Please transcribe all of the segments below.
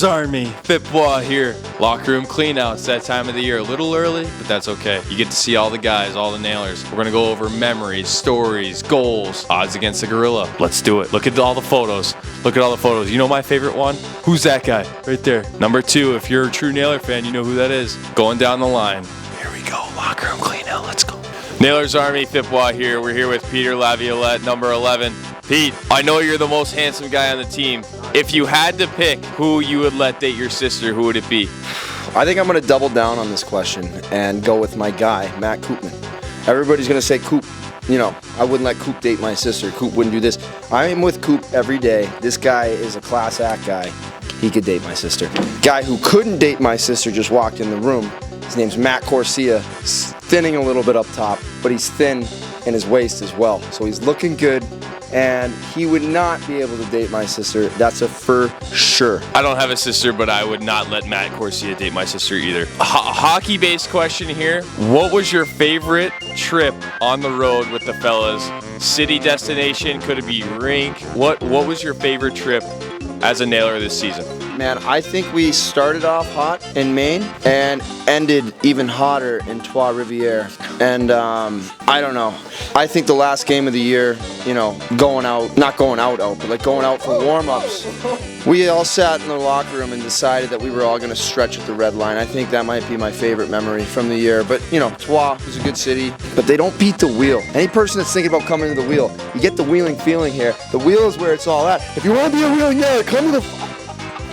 Nailers Army, Phip Waugh here. Locker room cleanout. It's that time of the year. A little early, but that's okay. You get to see all the guys, all the Nailers. We're gonna go over memories, stories, goals, odds against the gorilla. Let's do it. Look at all the photos. Look at all the photos. You know my favorite one? Who's that guy? Right there. Number 2, if you're a true Nailer fan, you know who that is. Going down the line. Here we go. Locker room cleanout. Let's go. Nailers Army, Phip Waugh here. We're here with Peter Laviolette, number 11. Pete, I know you're the most handsome guy on the team. If you had to pick who you would let date your sister, who would it be? I think I'm going to double down on this question and go with my guy, Matt Koopman. Everybody's going to say, Coop, you know, I wouldn't let Coop date my sister. Coop wouldn't do this. I am with Coop every day. This guy is a class act guy. He could date my sister. Guy who couldn't date my sister just walked in the room. His name's Matt Corsia. He's thinning a little bit up top, but he's thin in his waist as well. So he's looking good. And he would not be able to date my sister. That's a for sure. I don't have a sister, but I would not let Matt Corsia date my sister either. Hockey-based question here. What was your favorite trip on the road with the fellas? City destination? Could it be rink? What was your favorite trip as a Nailer this season? Man, I think we started off hot in Maine and ended even hotter in Trois-Rivières. And I don't know. I think the last game of the year, you know, going out, not going out, but like going out for warm-ups, we all sat in the locker room and decided that we were all going to stretch at the red line. I think that might be my favorite memory from the year. But, you know, Trois is a good city, but they don't beat the wheel. Any person that's thinking about coming to the wheel, you get the wheeling feeling here. The wheel is where it's all at. If you want to be a wheeling Nailer, come to the...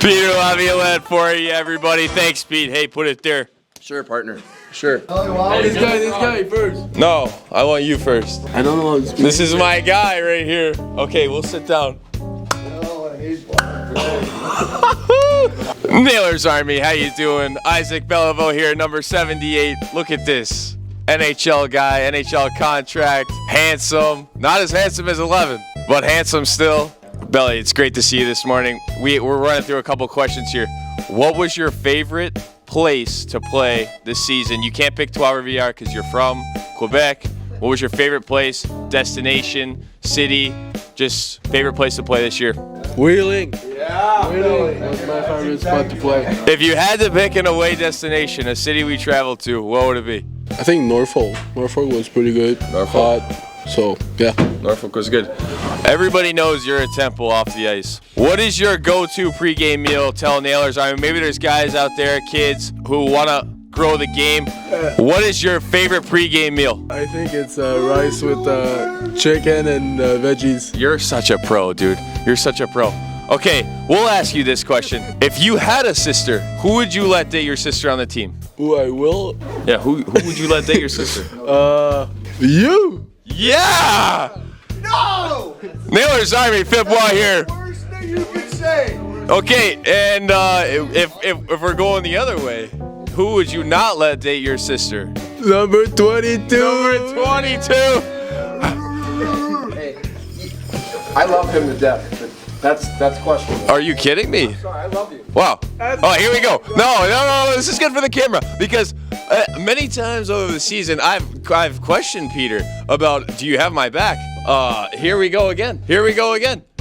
Peter Laviolette for you, everybody. Thanks, Pete. Hey, put it there. Sure, partner. Sure. This guy first. No, I want you first. I don't know. This is my guy right here. Okay, we'll sit down. Nailers Army, how you doing? Isaac Bellevaux here, number 78. Look at this. NHL guy, NHL contract, handsome. Not as handsome as 11, but handsome still. Belly, it's great to see you this morning. We're running through a couple questions here. What was your favorite place to play this season? You can't pick Trois-Rivières because you're from Quebec. What was your favorite place, destination, city, just favorite place to play this year? Wheeling. Yeah. Wheeling. That's my favorite spot to play. If you had to pick an away destination, a city we traveled to, what would it be? I think Norfolk. Norfolk was pretty good. Norfolk. Hot. So, yeah. Norfolk was good. Everybody knows you're a Temple off the ice. What is your go-to pregame meal? Tell Nailers. I mean, maybe there's guys out there, kids, who want to grow the game. What is your favorite pregame meal? I think it's rice with chicken and veggies. You're such a pro, dude. You're such a pro. Okay, we'll ask you this question. If you had a sister, who would you let date your sister on the team? Who I will? Yeah, who would you let date your sister? You. Yeah! No! Nailers Army, Phip Waugh here. Worst thing you could say. Okay, and if we're going the other way, who would you not let date your sister? Number 22. Number 22. Hey, I love him to death, but that's questionable. Are you kidding me? Sorry, I love you. Wow. Oh, here we go. No, this is good for the camera because many times over the season I've questioned Peter about, do you have my back? Here we go again.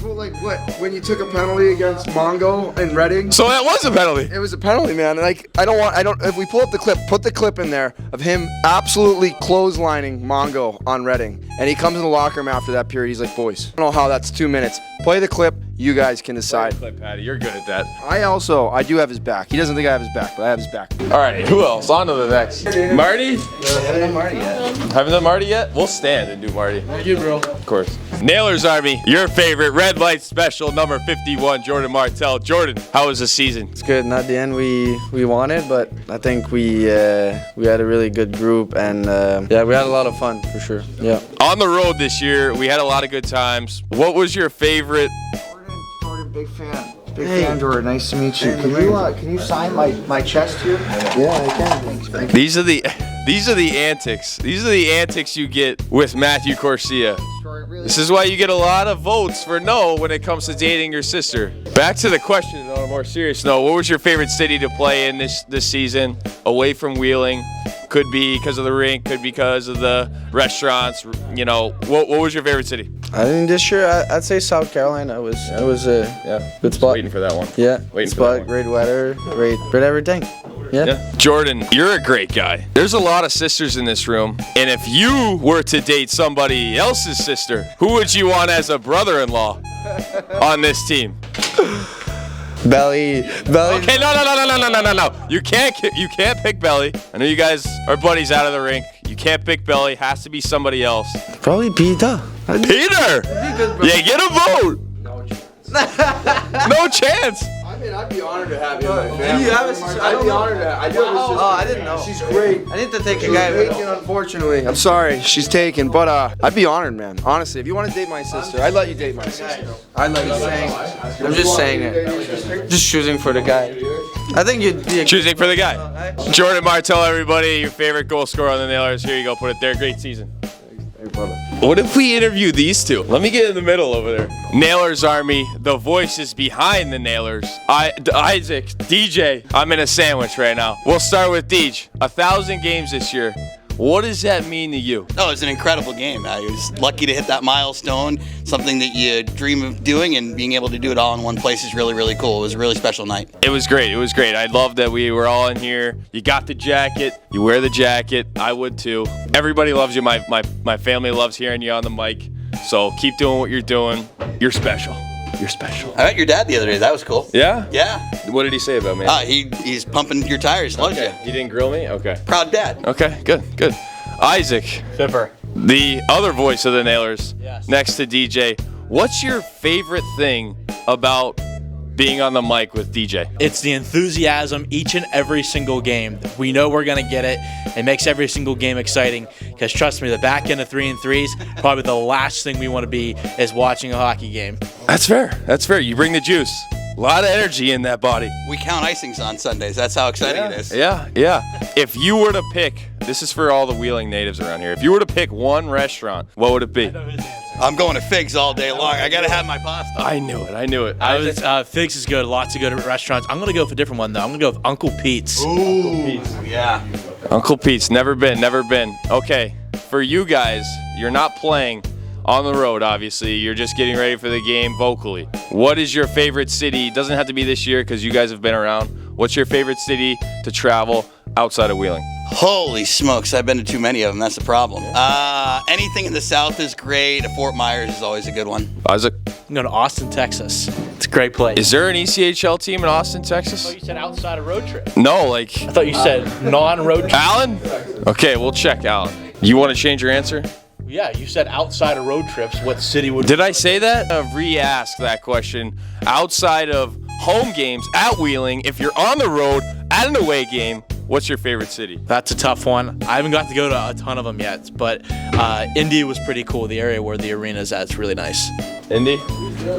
Well, like what? When you took a penalty against Mongo in Reading? So that was a penalty. It was a penalty, man. Like if we pull up the clip, put the clip in there of him absolutely clotheslining Mongo on Reading. And he comes in the locker room after that period, he's like, boys, I don't know how that's 2 minutes. Play the clip, you guys can decide. Clip, Patty, you're good at that. I do have his back. He doesn't think I have his back, but I have his back. All right, who else? On to the next. Marty? Haven't done Marty yet. Haven't done Marty yet? We'll stand and do Marty. Thank you, bro. Of course. Nailers Army, your favorite red light special, number 51, Jordan Martell. Jordan, how was the season? It's good. Not the end we wanted, but I think we had a really good group, and yeah, we had a lot of fun for sure. Yeah. On the road this year, we had a lot of good times. What was your favorite? Jordan, big fan. Big fan, Jordan. Nice to meet you. Can you sign my chest here? Yeah, I can. Thanks. These are the antics. These are the antics you get with Matthew Corsia. This is why you get a lot of votes for no when it comes to dating your sister. Back to the question on a more serious note. What was your favorite city to play in this season, away from Wheeling? Could be because of the rink, could be because of the restaurants. You know, what was your favorite city? I think this year I'd say South Carolina was good spot. Waiting for that one. Yeah, Waiting for spot, that one. great weather, great everything. Yeah. Jordan, you're a great guy. There's a lot of sisters in this room, and if you were to date somebody else's sister, who would you want as a brother-in-law on this team? Belly. Okay, no. You can't pick Belly. I know you guys are buddies out of the rink. You can't pick Belly. Has to be somebody else. Probably Peter. Peter! Yeah, get a vote. No chance. I mean, I'd be honored to have you in my family. Do you have a sister? I'd be honored to. I do have a sister. Oh, I didn't know. She's great. I need to take a She's guy. taken, unfortunately. I'm sorry, she's taken, but I'd be honored, man. Honestly, if you want to date my sister, I'd let you date my sister. I'm just saying it. Just choosing for the guy. I think you'd be a Choosing for the guy. Jordan Martell, everybody, your favorite goal scorer on the Nailers. Here you go, put it there. Great season. What if we interview these two? Let me get in the middle over there. Nailers Army, the voices behind the Nailers. Isaac, DJ, I'm in a sandwich right now. We'll start with Deej. 1,000 games this year. What does that mean to you? Oh, it's an incredible game. I was lucky to hit that milestone, something that you dream of doing, and being able to do it all in one place is really, really cool. It was a really special night. It was great. It was great. I love that we were all in here. You got the jacket. You wear the jacket. I would too. Everybody loves you. My family loves hearing you on the mic. So keep doing what you're doing. You're special. You're special. I met your dad the other day. That was cool. Yeah? Yeah. What did he say about me? He's pumping your tires. Loves you. He didn't grill me? Okay. Proud dad. Okay, good. Isaac, Fipper. the other voice of the Nailers, Yes. next to DJ. What's your favorite thing about being on the mic with DJ? It's the enthusiasm each and every single game. We know we're going to get it. It makes every single game exciting because trust me, the back end of 3-3s, probably the last thing we want to be is watching a hockey game. That's fair. You bring the juice. A lot of energy in that body. We count icings on Sundays. That's how exciting it is. Yeah. If you were to pick, this is for all the Wheeling natives around here. If you were to pick one restaurant, what would it be? I'm going to Figs all day long. I got to have my pasta. I knew it. Figs is good. Lots of good restaurants. I'm going to go with a different one, though. I'm going to go with Uncle Pete's. Ooh, yeah. Uncle Pete's, never been. Okay, for you guys, you're not playing on the road, obviously. You're just getting ready for the game vocally. What is your favorite city? It doesn't have to be this year because you guys have been around. What's your favorite city to travel outside of Wheeling? Holy smokes, I've been to too many of them. That's the problem. Anything in the south is great. Fort Myers is always a good one. Isaac? I'm going to Austin, Texas. It's a great place. Is there an ECHL team in Austin, I Texas? thought you said outside a road trip. No, like I thought you said non-road trip. Alan? Okay, we'll check Alan. You want to change your answer? Yeah, you said outside of road trips. What city would? Did I say that? Re-ask that question. Outside of home games at Wheeling, if you're on the road at an away game, what's your favorite city? That's a tough one. I haven't got to go to a ton of them yet, but Indy was pretty cool. The area where the arena's at, it's really nice. Indy?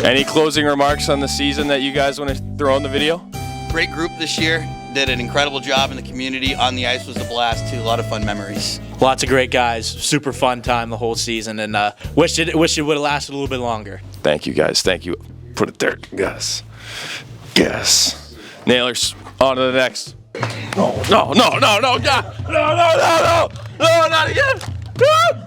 Any closing remarks on the season that you guys want to throw in the video? Great group this year. Did an incredible job in the community. On the ice was a blast, too. A lot of fun memories. Lots of great guys. Super fun time the whole season, and wish it would have lasted a little bit longer. Thank you, guys. Thank you. Put it there. Yes. Nailers, on to the next. No, God. No, not again.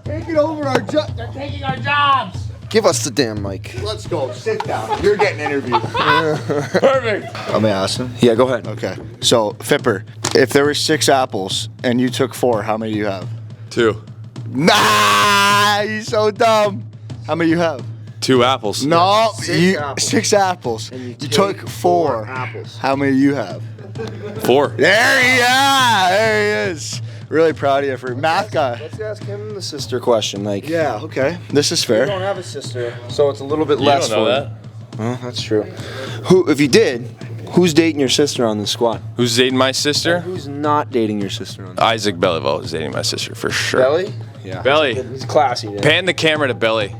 Taking over our job. They're taking our jobs. Give us the damn mic. Let's go. Sit down. You're getting interviewed. Perfect. Let me ask him. Yeah, go ahead. Okay. So, Fipper, if there were 6 apples and you took 4, how many do you have? 2. Nah, you're so dumb. How many do you have? 2 apples. No, 6 apples. 6 apples. And you You take took 4 4 apples. How many do you have? 4. There he is. Really proud of you for math guy. Let's ask him the sister question. Like, Yeah, okay. This is you fair. don't have a sister, so it's a little bit You less don't know for that. you. Well, that's true. Who, if you did, who's dating your sister on the squad? Who's dating my sister? Who's not dating your sister on the Isaac Belleville is dating my sister for sure. Belly? Yeah. Belly. He's classy. Yeah. Pan the camera to Belly.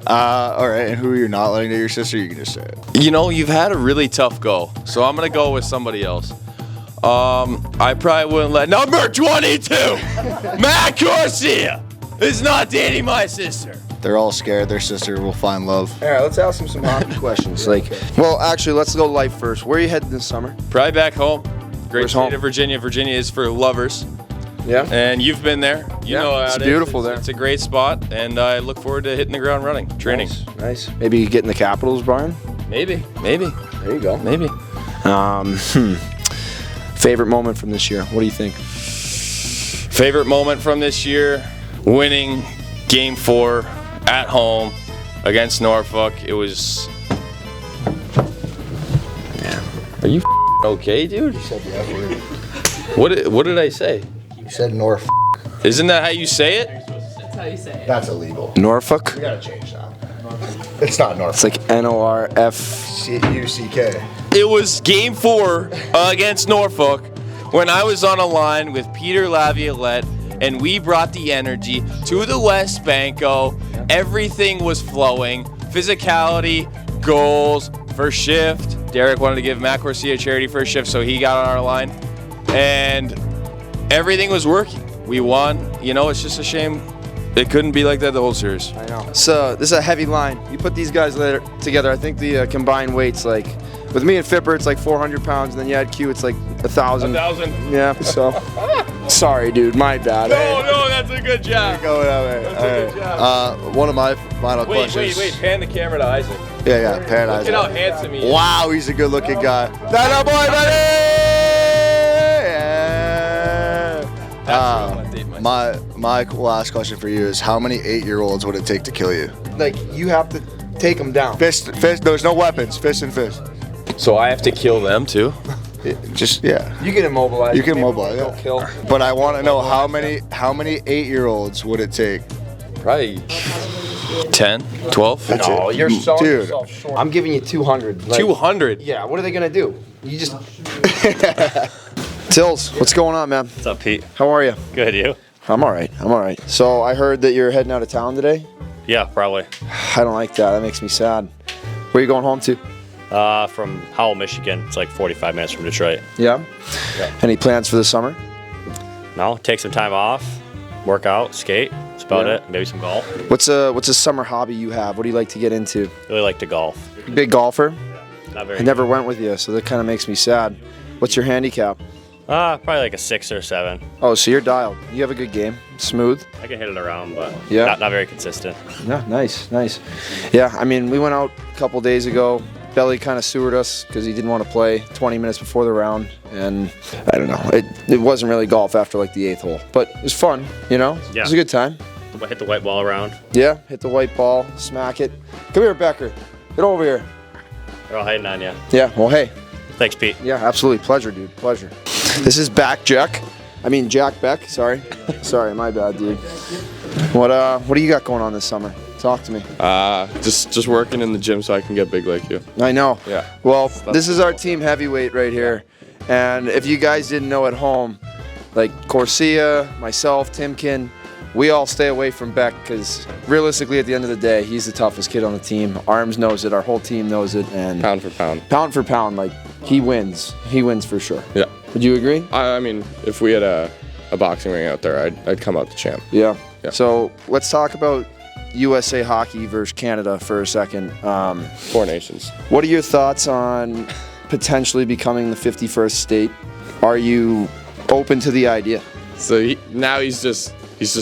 All right, and who you're not letting date your sister, you can just say it. You know, you've had a really tough go, so I'm gonna go with somebody else. I probably wouldn't let number 22, Matt Garcia. is not dating my sister. They're all scared their sister will find love. All right, let's ask them some hockey questions. Well, actually, let's go life first. Where are you headed this summer? Probably back home. Great Where's state home? of Virginia. Virginia is for lovers. Yeah. And you've been there. You know how it's it is. beautiful there. It's a great spot, and I look forward to hitting the ground running, training. Nice. Maybe you get in the Capitals, Brian? Maybe. There you go. Maybe. Favorite moment from this year? What do you think? Favorite moment from this year, winning Game 4 at home against Norfolk. It was... Are you okay, dude? You said the F word. What did I say? You said North. Isn't that how you say it? That's how you say it. That's illegal. Norfolk? We gotta change that. It's not North. It's like Norf. C-U-C-K. It was Game 4 against Norfolk when I was on a line with Peter Laviolette, and we brought the energy to the West Banco. Everything was flowing. Physicality, goals, first shift. Derek wanted to give Matt Corsia a charity first shift, so he got on our line. And everything was working. We won. You know, it's just a shame it couldn't be like that the whole series. I know. So this is a heavy line. You put these guys together. I think the combined weights, like with me and Fipper, it's like 400 pounds, and then you add Q, it's like 1,000. 1,000. Yeah. So sorry, dude. My bad. No, that's a good job. Go that way. That's a good job. One of my final questions. Wait. Pan the camera to Isaac. Yeah, Paradise. Look at how handsome he is. Wow, he's a good-looking guy. That a boy, buddy! Yeah. My last question for you is: how many 8-year-olds would it take to kill you? Like you have to take them down. Fist. There's no weapons. Fist and fist. So I have to kill them too? Yeah. You can immobilize. You can Maybe immobilize. they'll Yeah. kill. But I want to know how many 8-year-olds would it take? Probably 10, 12. That's No, it. you're selling Dude. yourself short. I'm giving you 200. Like, 200. Yeah. What are they gonna do? You just. Tills, what's going on, man? What's up, Pete? How are you? Good, you? I'm all right. So I heard that you're heading out of town today. Yeah, probably. I don't like that. That makes me sad. Where are you going home to? From Howell, Michigan. It's like 45 minutes from Detroit. Yeah. Any plans for the summer? No, take some time off, work out, skate. That's about Yeah. it. Maybe some golf. What's a summer hobby you have? What do you like to get into? Really like to golf. Big golfer? Not very. I never went with you, so that kind of makes me sad. What's your handicap? Probably like a 6 or 7. Oh, so you're dialed. You have a good game. Smooth. I can hit it around, but Yeah. not very consistent. Yeah, nice. Yeah, I mean, we went out a couple days ago. Belly kind of sewered us because he didn't want to play 20 minutes before the round, and I don't know. It wasn't really golf after like the 8th hole, but it was fun, you know? Yeah. It was a good time. Hit the white ball around. Yeah, hit the white ball, smack it. Come here, Becker. Get over here. They're all hiding on you. Yeah, well, hey. Thanks, Pete. Yeah, absolutely. Pleasure, dude. Pleasure. This is Jack Beck. Sorry, my bad, dude. What do you got going on this summer? Talk to me. Just working in the gym so I can get big like you. I know. Yeah. Well, this is our team heavyweight right here, and if you guys didn't know at home, like Corsia, myself, Timkin, we all stay away from Beck because realistically, at the end of the day, he's the toughest kid on the team. Arms knows it. Our whole team knows it. And Pound for pound. pound for pound, like he wins. He wins for sure. Yeah. Would you agree? I mean, if we had a boxing ring out there, I'd come out the champ. Yeah. Yeah. So let's talk about USA hockey versus Canada for a second. 4 nations. What are your thoughts on potentially becoming the 51st state? Are you open to the idea? So now he's just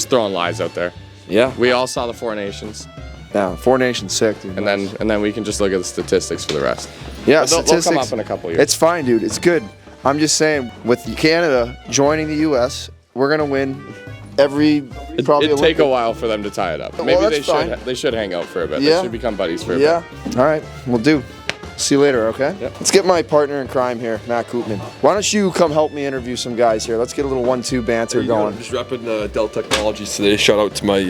throwing lies out there. Yeah. We all saw the 4 nations, Yeah. 4 nations sick, dude. and then we can just look at the statistics for the rest. yeah, They'll come up in a couple years. It's fine, dude. It's good. I'm just saying, with Canada joining the U.S., we're gonna win every probably. It'd take a Olympic. while for them to tie it up. Well, Maybe that's fine. they should hang out for a bit. Yeah. They should become buddies for a Yeah. bit. All right. We'll do. See you later, okay? Yep. Let's get my partner in crime here, Matt Koopman. Why don't you come help me interview some guys here? Let's get a little 1-2 banter going. Just repping Dell Technologies today. Shout out to my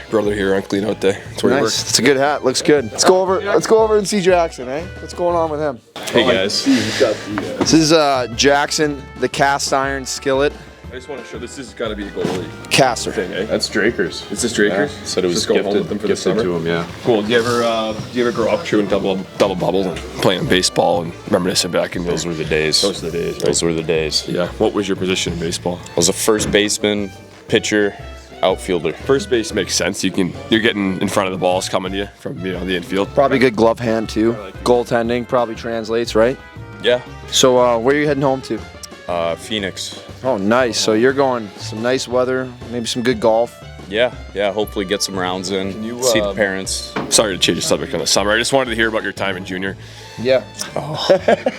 brother here on Clean Out Day. That's where he Nice. works. It's a good hat. Looks good. Let's go over and see Jackson, eh? What's going on with him? Hey guys. This is Jackson, the cast iron skillet I just want to show this has got to be a goalie caster. thing, eh? That's Draker's. Is this Draker's? Said it was Just go home with them for the summer. to him. Yeah. Cool. Do you ever grow up chewing double bubbles and playing baseball and reminiscing back in Those were the days. Those were the days, right? Those were the days. Yeah. What was your position in baseball? I was a first baseman, pitcher, outfielder. First base makes sense. You're getting in front of the balls coming to you from the infield. Probably good glove hand too. Goaltending probably translates, right? Yeah. So where are you heading home to? Phoenix. Oh, nice. So you're going some nice weather, maybe some good golf. Yeah. Hopefully get some rounds in. See the parents. Sorry to change the subject on the summer. I just wanted to hear about your time in junior. Yeah. Oh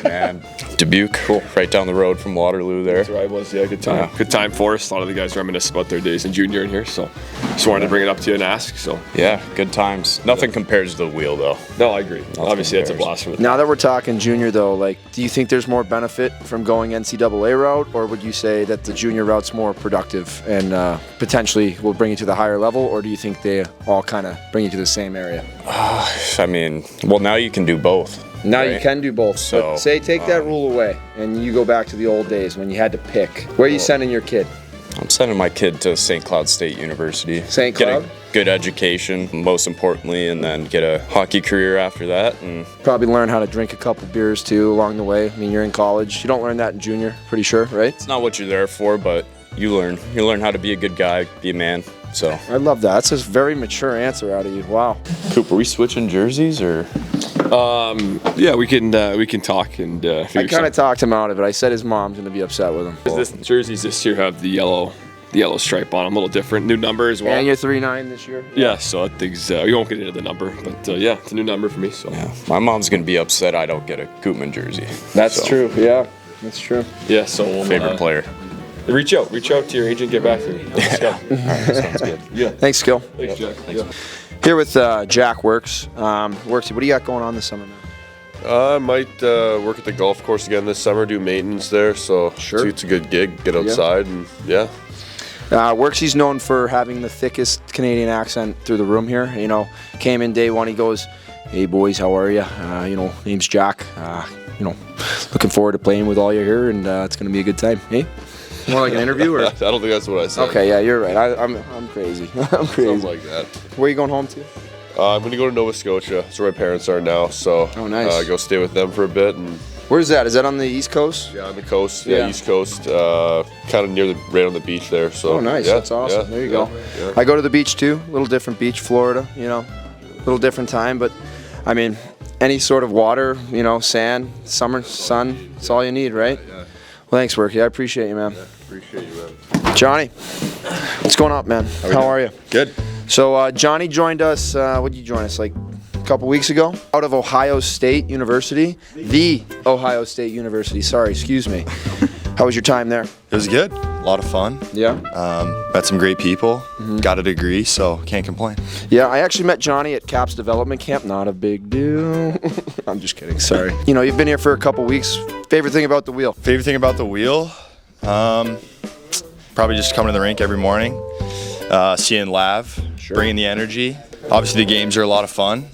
man, Dubuque, right down the road from Waterloo there. That's where I was. Yeah, good time. Good time for us. A lot of the guys reminisce about their days in junior in here, so just wanted to bring it up to you and ask. So yeah, good times. Nothing compares to the wheel though. No, I agree. Obviously, it's a blast from the Now that we're talking junior though, like, do you think there's more benefit from going NCAA route, or would you say that the junior route's more productive and potentially will bring you to the higher level, or do you think they all kind of bring you to the same area? I mean, well, now you can do both. Now right? you can do both. So, but say take that rule away and you go back to the old days when you had to pick. Where are you sending your kid? I'm sending my kid to St. Cloud State University. St. Get Cloud? a good education, most importantly, and then get a hockey career after that. And Probably learn how to drink a couple beers too along the way. I mean, you're in college. You don't learn that in junior, pretty sure, right? it's not what you're there for, but you learn. You learn how to be a good guy, be a man. So I love that. That's a very mature answer out of you. Wow. Coop, are we switching jerseys or? Yeah, we can talk and I kind of talked him out of it. I said his mom's going to be upset with him. This jerseys this year have the yellow stripe on them, a little different, new number as well. And you're 3'9" this year? Yeah, so I think we won't get into the number, but yeah, it's a new number for me. So yeah, my mom's gonna be upset I don't get a Koopman jersey. That's true. Yeah, that's true. Yeah, so we'll, favorite player. Reach out to your agent, get back to me. All right, sounds good. Yeah. Thanks, Skill. Thanks, Jack. Thanks. Yeah. Here with Jack Works. Worksy, what do you got going on this summer, man? I might work at the golf course again this summer, do maintenance there. So Sure. it's a good gig, get outside and yeah. Worksy's known for having the thickest Canadian accent through the room here. You know, came in day one, he goes, "Hey boys, how are you? You know, name's Jack. You know, looking forward to playing with all you here, and it's gonna be a good time." Hey, more like an interview, or? I don't think that's what I said. Okay, yeah, you're right. I'm crazy. I'm crazy. Something like that. Where are you going home to? I'm gonna go to Nova Scotia. That's where my parents are now. So Oh, nice. go stay with them for a bit and. Where's that? Is that on the East Coast? Yeah, on the coast. Yeah. Yeah, East Coast. Kind of near right on the beach there. So. Oh, nice. Yeah, That's awesome. yeah, There you yeah, go. yeah. I go to the beach too. A little different beach, Florida. You know, a little different time, but I mean, any sort of water, you know, sand, summer, sun. It's all you need, right? Yeah. Well, thanks, Worky. I appreciate you, man. Yeah, appreciate you, man. Johnny, what's going on, man? How are you? Good. So Johnny joined us. What did you join us like? A couple weeks ago, out of Ohio State University, the Ohio State University. Sorry, excuse me. How was your time there? It was good. A lot of fun. Yeah. Met some great people. Got a degree, so can't complain. Yeah, I actually met Johnny at CAPS Development Camp. Not a big deal. I'm just kidding. Sorry. You know, you've been here for a couple weeks. Favorite thing about the wheel? Favorite thing about the wheel? Probably just coming to the rink every morning, seeing Lav, bringing the energy. Obviously, the games are a lot of fun.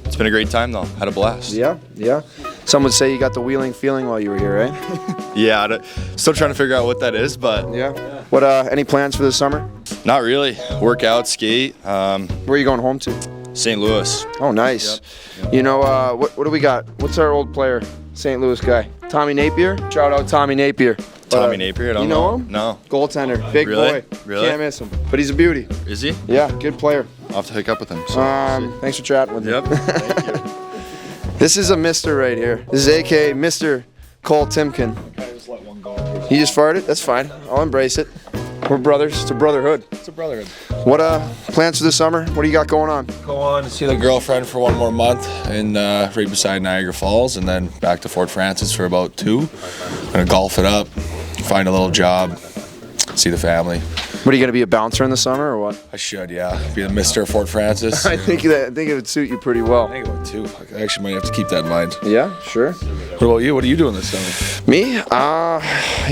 It's been a great time, though. Had a blast. Yeah, yeah. Some would say you got the wheeling feeling while you were here, right? Yeah, still trying to figure out what that is, but Yeah. What? Any plans for the summer? not really. Work out, skate. Where are you going home to? St. Louis. Oh, nice. You know, what do we got? What's our old player, St. Louis guy? Tommy Napier? Shout out Tommy Napier. Tommy Napier, I don't you know him? No. Goaltender, big Really? boy. Really? Can't miss him. But he's a beauty. Is he? Yeah, good player. I'll have to hook up with him. So. Thanks for chatting with me. Yep. Thank you. This is a Mr. right here. This is AKA Mr. Cole Timken. He just farted? That's fine. I'll embrace it. We're brothers. It's a brotherhood. It's a brotherhood. What plans for the summer? What do you got going on? Go on to see the girlfriend for one more month in right beside Niagara Falls, and then back to Fort Francis for about 2. Gonna golf it up, find a little job, see the family. What are you gonna be, a bouncer in the summer or what? I should, yeah, be the Mr. Fort Francis. I think it would suit you pretty well. I think it would too. I actually might have to keep that in mind. Yeah, sure. What about you? What are you doing this summer? Me?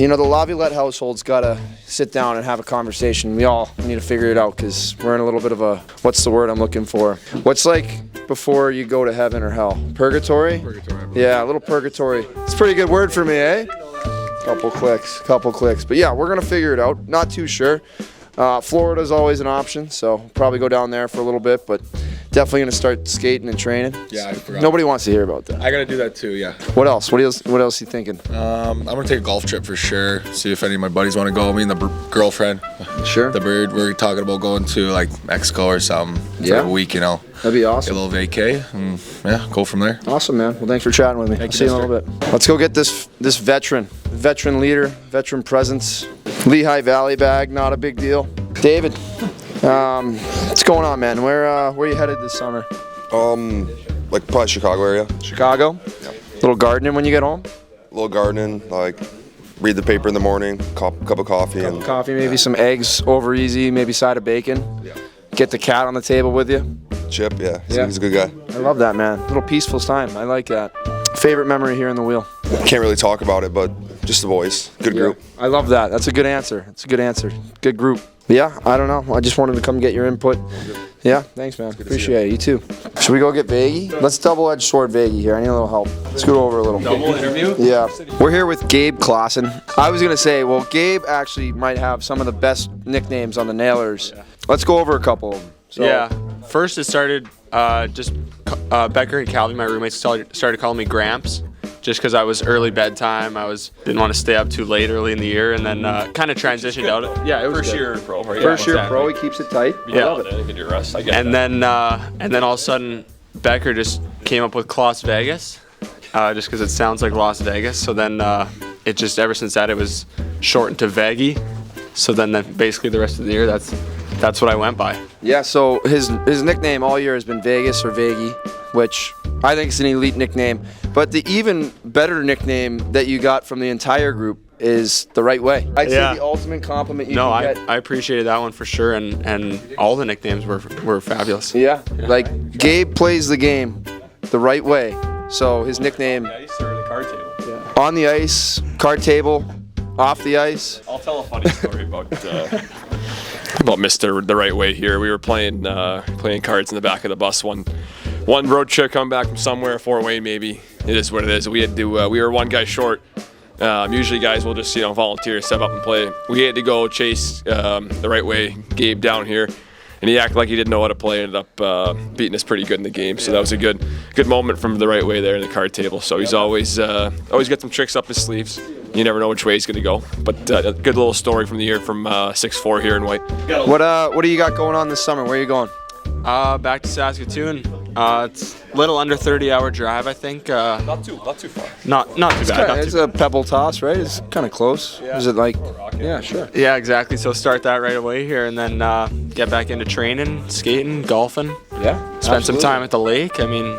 You know, the Laviolette household's gotta sit down and have a conversation. We all need to figure it out because we're in a little bit of a, what's the word I'm looking for? What's like before you go to heaven or hell? Purgatory? Purgatory. Yeah, a little purgatory. It's a pretty good word for me, eh? Couple clicks. But yeah, we're gonna figure it out. Not too sure. Florida's always an option, so probably go down there for a little bit. But definitely gonna start skating and training. Yeah, I forgot. Nobody wants to hear about that. I gotta do that too. Yeah. What else? What else you thinking? I'm gonna take a golf trip for sure. See if any of my buddies want to go. Me and the girlfriend. Sure. The bird. We're talking about going to like Mexico or something for Yeah. a week. You know. That'd be Get awesome. a little vacay and yeah, go from there. Awesome, man. Well, thanks for chatting with me. Thank you, See you in a little bit. Let's go get this veteran leader, veteran presence. Lehigh Valley bag, not a big deal. David, what's going on, man? Where are you headed this summer? Like probably Chicago area. Chicago? Yep. Little gardening when you get home? A little gardening, like read the paper in the morning, cup of coffee, and Coffee, maybe some eggs over easy, maybe side of bacon. Yeah. Get the cat on the table with you. Chip. Yeah, Yeah. he's a good guy. I love that, man. Little peaceful time. I like that. Favorite memory here in the wheel? Can't really talk about it, but just the boys. Good group. I love that. That's a good answer. That's a good answer. Good group. Yeah, I don't know. I just wanted to come get your input. Yeah, thanks, man. Appreciate it. You too. Should we go get Vaggie? Let's double-edged sword Vaggie here. I need a little help. Scoot over a little. Double interview? Yeah. We're here with Gabe Clausen. I was going to say, well, Gabe actually might have some of the best nicknames on the Nailers. Let's go over a couple of them. So, Yeah. First, it started Becker and Calvin, my roommates, started calling me Gramps, just because I was early bedtime. Didn't want to stay up too late early in the year, and then kind of transitioned out. Yeah, it was First good. year pro, right? First year pro, he keeps it tight. I Yeah. love it. I think your rest. I get And that. then all of a sudden, Becker just came up with Las Vegas, just because it sounds like Las Vegas. So then it just ever since that it was shortened to Vaggie. So then basically the rest of the year that's what I went by. Yeah, so his nickname all year has been Vegas or Vaggie, which I think is an elite nickname. But the even better nickname that you got from the entire group is the right way. I'd say the ultimate compliment you can get. I appreciated that one for sure, and all the nicknames were fabulous. Yeah, like Gabe plays the game the right way. So his nickname Yeah, you started the card table. on the ice, card table, off the ice. I'll tell a funny story about Mr. The Right Way here. We were playing cards in the back of the bus one road trip coming back from somewhere, Fort Wayne maybe. It is what it is. We had to we were one guy short. Usually guys will just volunteer, step up and play. We had to go chase The Right Way, Gabe down here, and he acted like he didn't know how to play. Ended up beating us pretty good in the game. So that was a good moment from The Right Way there in the card table. So he's always got some tricks up his sleeves. You never know which way he's going to go. But a good little story from the year from 6'4" here in White. What do you got going on this summer? Where are you going? Back to Saskatoon. It's a little under 30-hour drive, I think. Not too far. Not too bad. It's a pebble toss, right? It's kind of close. Yeah. Is it like? Yeah, sure. Yeah, exactly. So start that right away here, and then get back into training, skating, golfing. Yeah. Spend some time at the lake. I mean,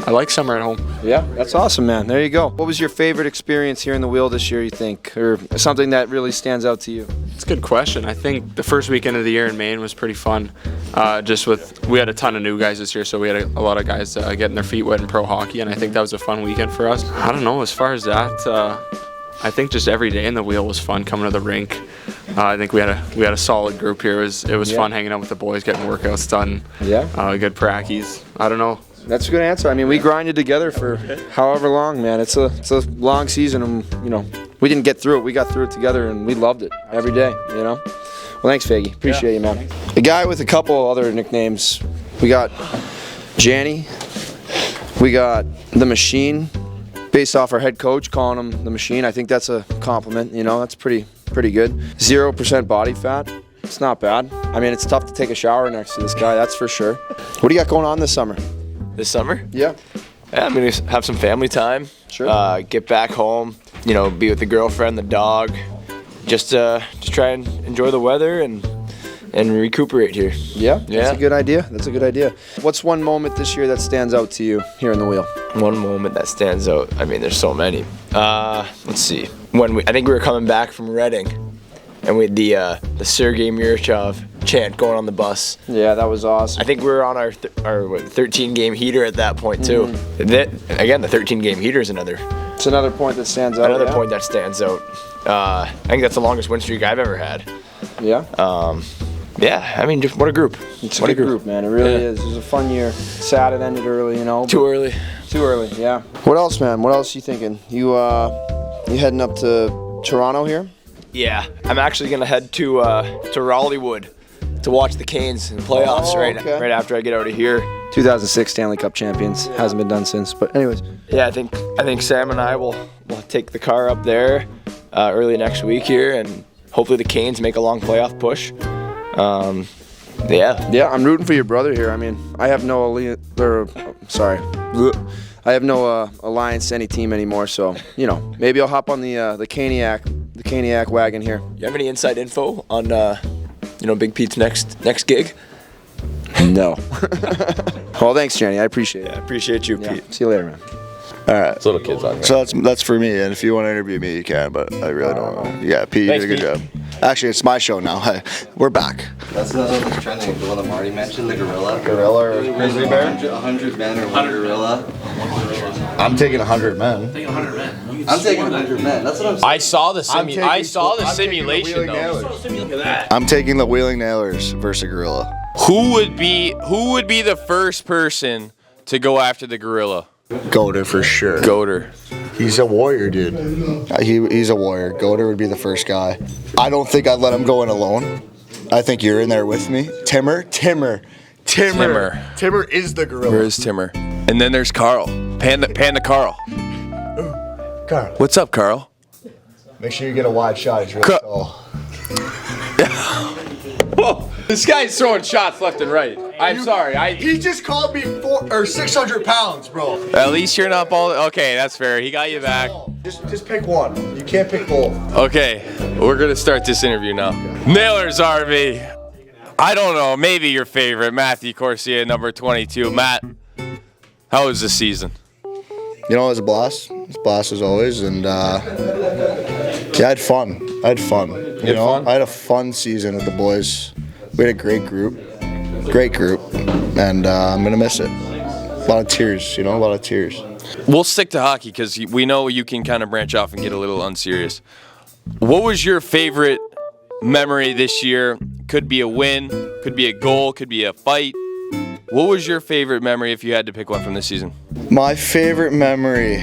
I like summer at home. Yeah, that's awesome, man. There you go. What was your favorite experience here in the wheel this year, you think? Or something that really stands out to you? It's a good question. I think the first weekend of the year in Maine was pretty fun. We had a ton of new guys this year, so we had a lot of guys getting their feet wet in pro hockey, and I think that was a fun weekend for us. I don't know, as far as that, I think just every day in the wheel was fun coming to the rink. I think we had a solid group here. It was fun hanging out with the boys, getting workouts done. Yeah. Good practice. I don't know. That's a good answer. I mean, we grinded together for however long, man. It's a long season, and we didn't get through it. We got through it together, and we loved it every day. Well, thanks, Faggy. Appreciate you, man. A guy with a couple other nicknames. We got Janny. We got the Machine, based off our head coach calling him the Machine. I think that's a compliment. That's pretty good. 0% body fat. It's not bad. I mean, it's tough to take a shower next to this guy. That's for sure. What do you got going on this summer? This summer? Yeah. I'm gonna have some family time. Sure. Get back home. Be with the girlfriend, the dog. Just try and enjoy the weather and recuperate here. Yeah. That's a good idea. What's one moment this year that stands out to you here in the wheel? One moment that stands out. I mean, there's so many. Let's see. I think we were coming back from Reading, and we had the Sergei Mirachov chant going on the bus. Yeah, that was awesome. I think we were on our 13-game heater at that point too. Again, the 13-game heater is another point that stands out. Another point that stands out. I think that's the longest win streak I've ever had. Yeah. Yeah. I mean, just what a group. It's a good group, man. It really is. It was a fun year. Sad it ended early, Too early. Too early. Yeah. What else, man? What else you thinking? You heading up to Toronto here? Yeah, I'm actually gonna head to Raleighwood to watch the Canes in the playoffs right after I get out of here. 2006 Stanley Cup champions. Hasn't been done since. But anyways. Yeah, I think Sam and I will take the car up there early next week here, and hopefully the Canes make a long playoff push. Yeah, I'm rooting for your brother here. I mean, I have no alliance to any team anymore. So maybe I'll hop on the Caniac wagon here. You have any inside info on Big Pete's next gig? No. Well, thanks, Jenny. I appreciate it. I appreciate you, Pete. See you later, man. All right. It's little kids on here. So that's for me, and if you want to interview me, you can, but I really don't know. Yeah, Pete, you did a good job. Actually, it's my show now. We're back. That's another one that's trending. The one that Marty mentioned, the gorilla. Gorilla or grizzly bear? 100 men or one gorilla. I'm taking 100 men. I'm taking 100 men. That's what I'm saying. I saw the simulation though. Look at that. I'm taking the Wheeling Nailers versus a gorilla. Who would be the first person to go after the gorilla? Goater for sure. Goater. He's a warrior, dude. He's a warrior. Goater would be the first guy. I don't think I'd let him go in alone. I think you're in there with me. Timmer is the gorilla. Where is Timmer? And then there's Carl. Panda Carl. Carl. What's up, Carl? Make sure you get a wide shot. He's really tall. Whoa. This guy's throwing shots left and right. I'm sorry. He just called me 600 pounds, bro. At least you're not bald. Okay, that's fair. He got you back. Just pick one. You can't pick both. Okay, we're gonna start this interview now. Nailers Army. I don't know. Maybe your favorite, Matthew Corsia, number 22. Matt, how was the season? It was a blast. It's a blast as always, and I had fun. I had a fun season with the boys. We had a great group, and I'm gonna miss it. A lot of tears, a lot of tears. We'll stick to hockey because we know you can kind of branch off and get a little unserious. What was your favorite memory this year? Could be a win, could be a goal, could be a fight. What was your favorite memory if you had to pick one from this season? My favorite memory,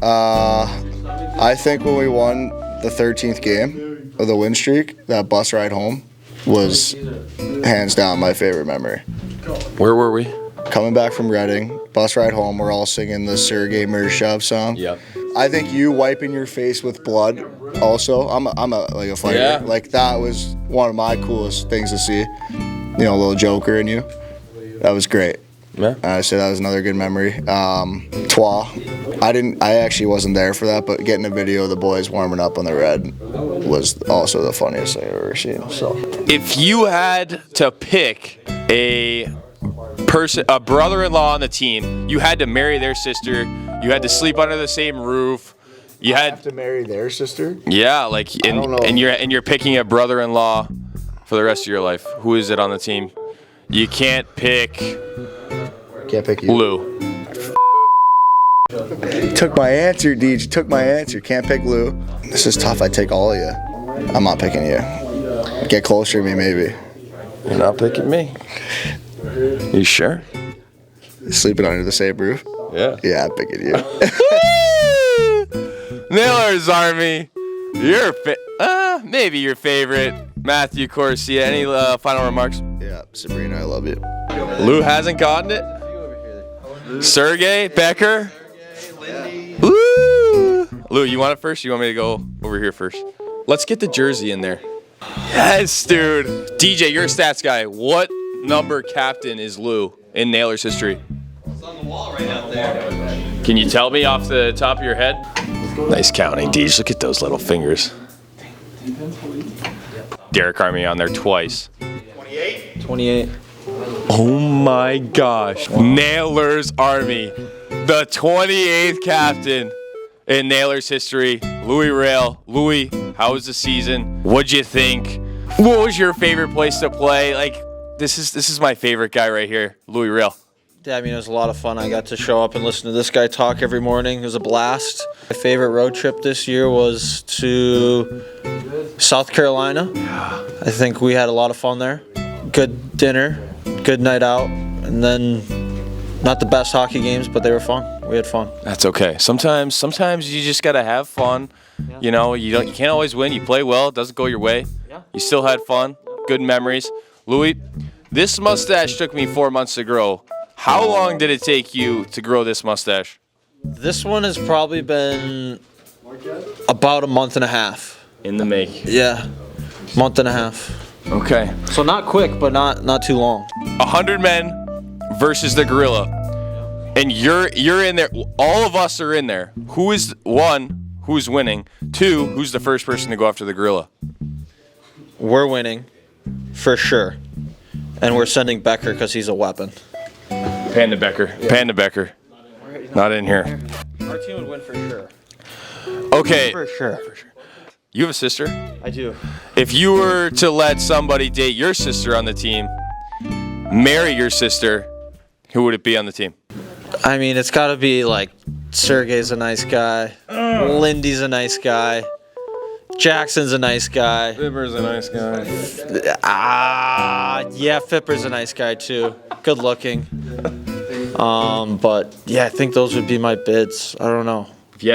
I think when we won the 13th game of the win streak, that bus ride home was hands down my favorite memory. Where were we? Coming back from Reading, bus ride home, we're all singing the Sergei Mirzhov song. Yep. I think you wiping your face with blood also, I'm a fighter. Yeah. Like that was one of my coolest things to see. A little Joker in you. That was great. Yeah. I say that was another good memory. Twa. I actually wasn't there for that, but getting a video of the boys warming up on the red was also the funniest thing I've ever seen. So, if you had to pick a brother-in-law on the team, you had to marry their sister, you had to sleep under the same roof, you had to marry their sister. Yeah, and you're picking a brother-in-law for the rest of your life. Who is it on the team? You can't pick. Can't pick you. Lou. Took my answer, Deej. Took my answer. Can't pick Lou. This is tough. I take all of you. I'm not picking you. Get closer to me, maybe. You're not picking me. You sure? Sleeping under the same roof? Yeah. Yeah, I'm picking you. Nailers Army. Maybe your favorite, Matthew Corsia. Any final remarks? Yeah, Sabrina, I love you. Lou hasn't gotten it. Sergey Becker. Woo! Lou, you want it first? You want me to go over here first? Let's get the jersey in there. Yes, dude. DJ, you're a stats guy. What number captain is Lou in Nailers history? It's on the wall right out there. Can you tell me off the top of your head? Nice counting, DJ. Look at those little fingers. Derek Army on there twice. 28. Oh my gosh. Nailers Army. The 28th captain in Nailers history. Louis Rail. Louis, how was the season? What'd you think? What was your favorite place to play? This is my favorite guy right here, Louis Rail. Yeah, it was a lot of fun. I got to show up and listen to this guy talk every morning. It was a blast. My favorite road trip this year was to South Carolina. I think we had a lot of fun there. Good dinner, good night out, and then not the best hockey games, but they were fun. We had fun. That's okay. Sometimes you just gotta have fun. You can't always win. You play well, it doesn't go your way. You still had fun, good memories. Louis, this mustache took me 4 months to grow. How long did it take you to grow this mustache? This one has probably been about a month and a half. In the make. Yeah, month and a half. Okay. So not quick, but not too long. 100 men versus the gorilla. And you're in there. All of us are in there. Who is one, who's winning? Two, who's the first person to go after the gorilla? We're winning, for sure. And we're sending Becker because he's a weapon. Panda Becker. Not in here. Our team would win for sure. Okay. For sure. You have a sister? I do. If you were to let somebody date your sister on the team, marry your sister, who would it be on the team? I mean, it's got to be like Sergey's a nice guy, Lindy's a nice guy, Jackson's a nice guy. Fipper's a nice guy. Yeah, Fipper's a nice guy too. Good looking. But yeah, I think those would be my bids. I don't know. If you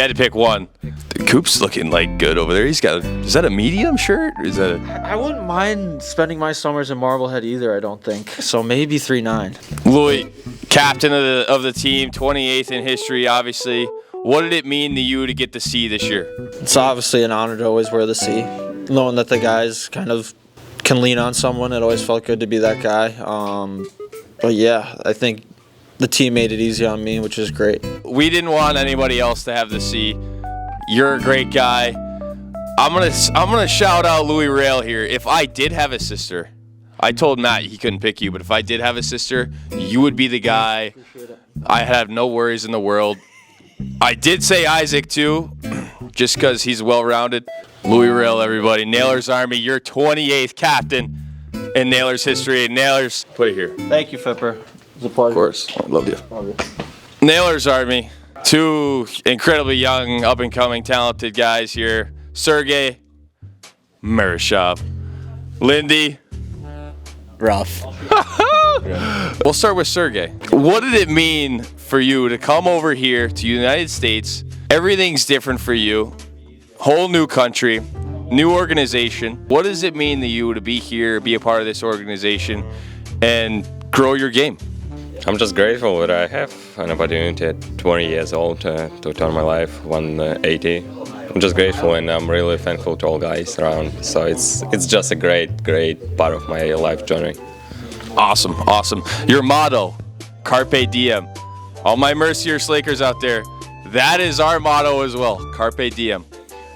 had to pick one, the Coop's looking like good over there. He's got is that a medium shirt? Or is that I wouldn't mind spending my summers in Marblehead either, I don't think. So maybe 3-9. Louis, captain of the team, 28th in history, obviously. What did it mean to you to get the C this year? It's obviously an honor to always wear the C. Knowing that the guys kind of can lean on someone, it always felt good to be that guy. But yeah, I think the team made it easy on me, which is great. We didn't want anybody else to have the C. You're a great guy. I'm gonna shout out Louis Rail here. If I did have a sister, I told Matt he couldn't pick you, but if I did have a sister, you would be the guy. I have no worries in the world. I did say Isaac too, just because he's well-rounded. Louis Rail, everybody. Nailers Army, you're 28th captain in Nailers history. Nailers, put it here. Thank you, Fipper. It's a pleasure. Of course. I love you. Nailers Army. Two incredibly young, up-and-coming, talented guys here. Sergey, Marishov. Lindy. Rough. We'll start with Sergey. What did it mean for you to come over here to the United States? Everything's different for you. Whole new country, new organization. What does it mean to you to be here, be a part of this organization, and grow your game? I'm just grateful that I have an opportunity at 20 years old to turn my life 180. I'm just grateful, and I'm really thankful to all guys around. So it's just a great part of my life journey. Awesome. Your motto, Carpe Diem. All my Mercier Slakers out there, that is our motto as well, Carpe Diem.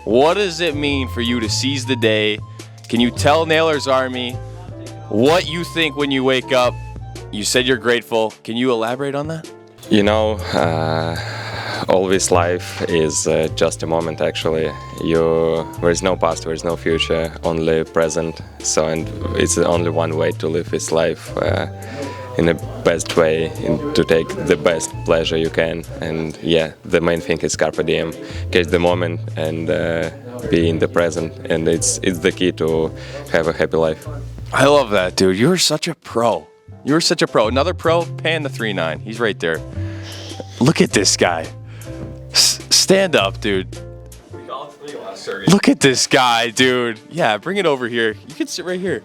What does it mean for you to seize the day? Can you tell Nailers Army what you think when you wake up? You said you're grateful. Can you elaborate on that? You know, always life is just a moment, actually. There is no past, there is no future, only present. So, and it's only one way to live this life in the best way, and to take the best pleasure you can. And yeah, the main thing is carpe diem, catch the moment and be in the present. And it's the key to have a happy life. I love that, dude. You're such a pro. You're such a pro. Another pro, Pan the 3-9. He's right there. Look at this guy. Stand up, dude. Look at this guy, dude. Yeah, bring it over here. You can sit right here.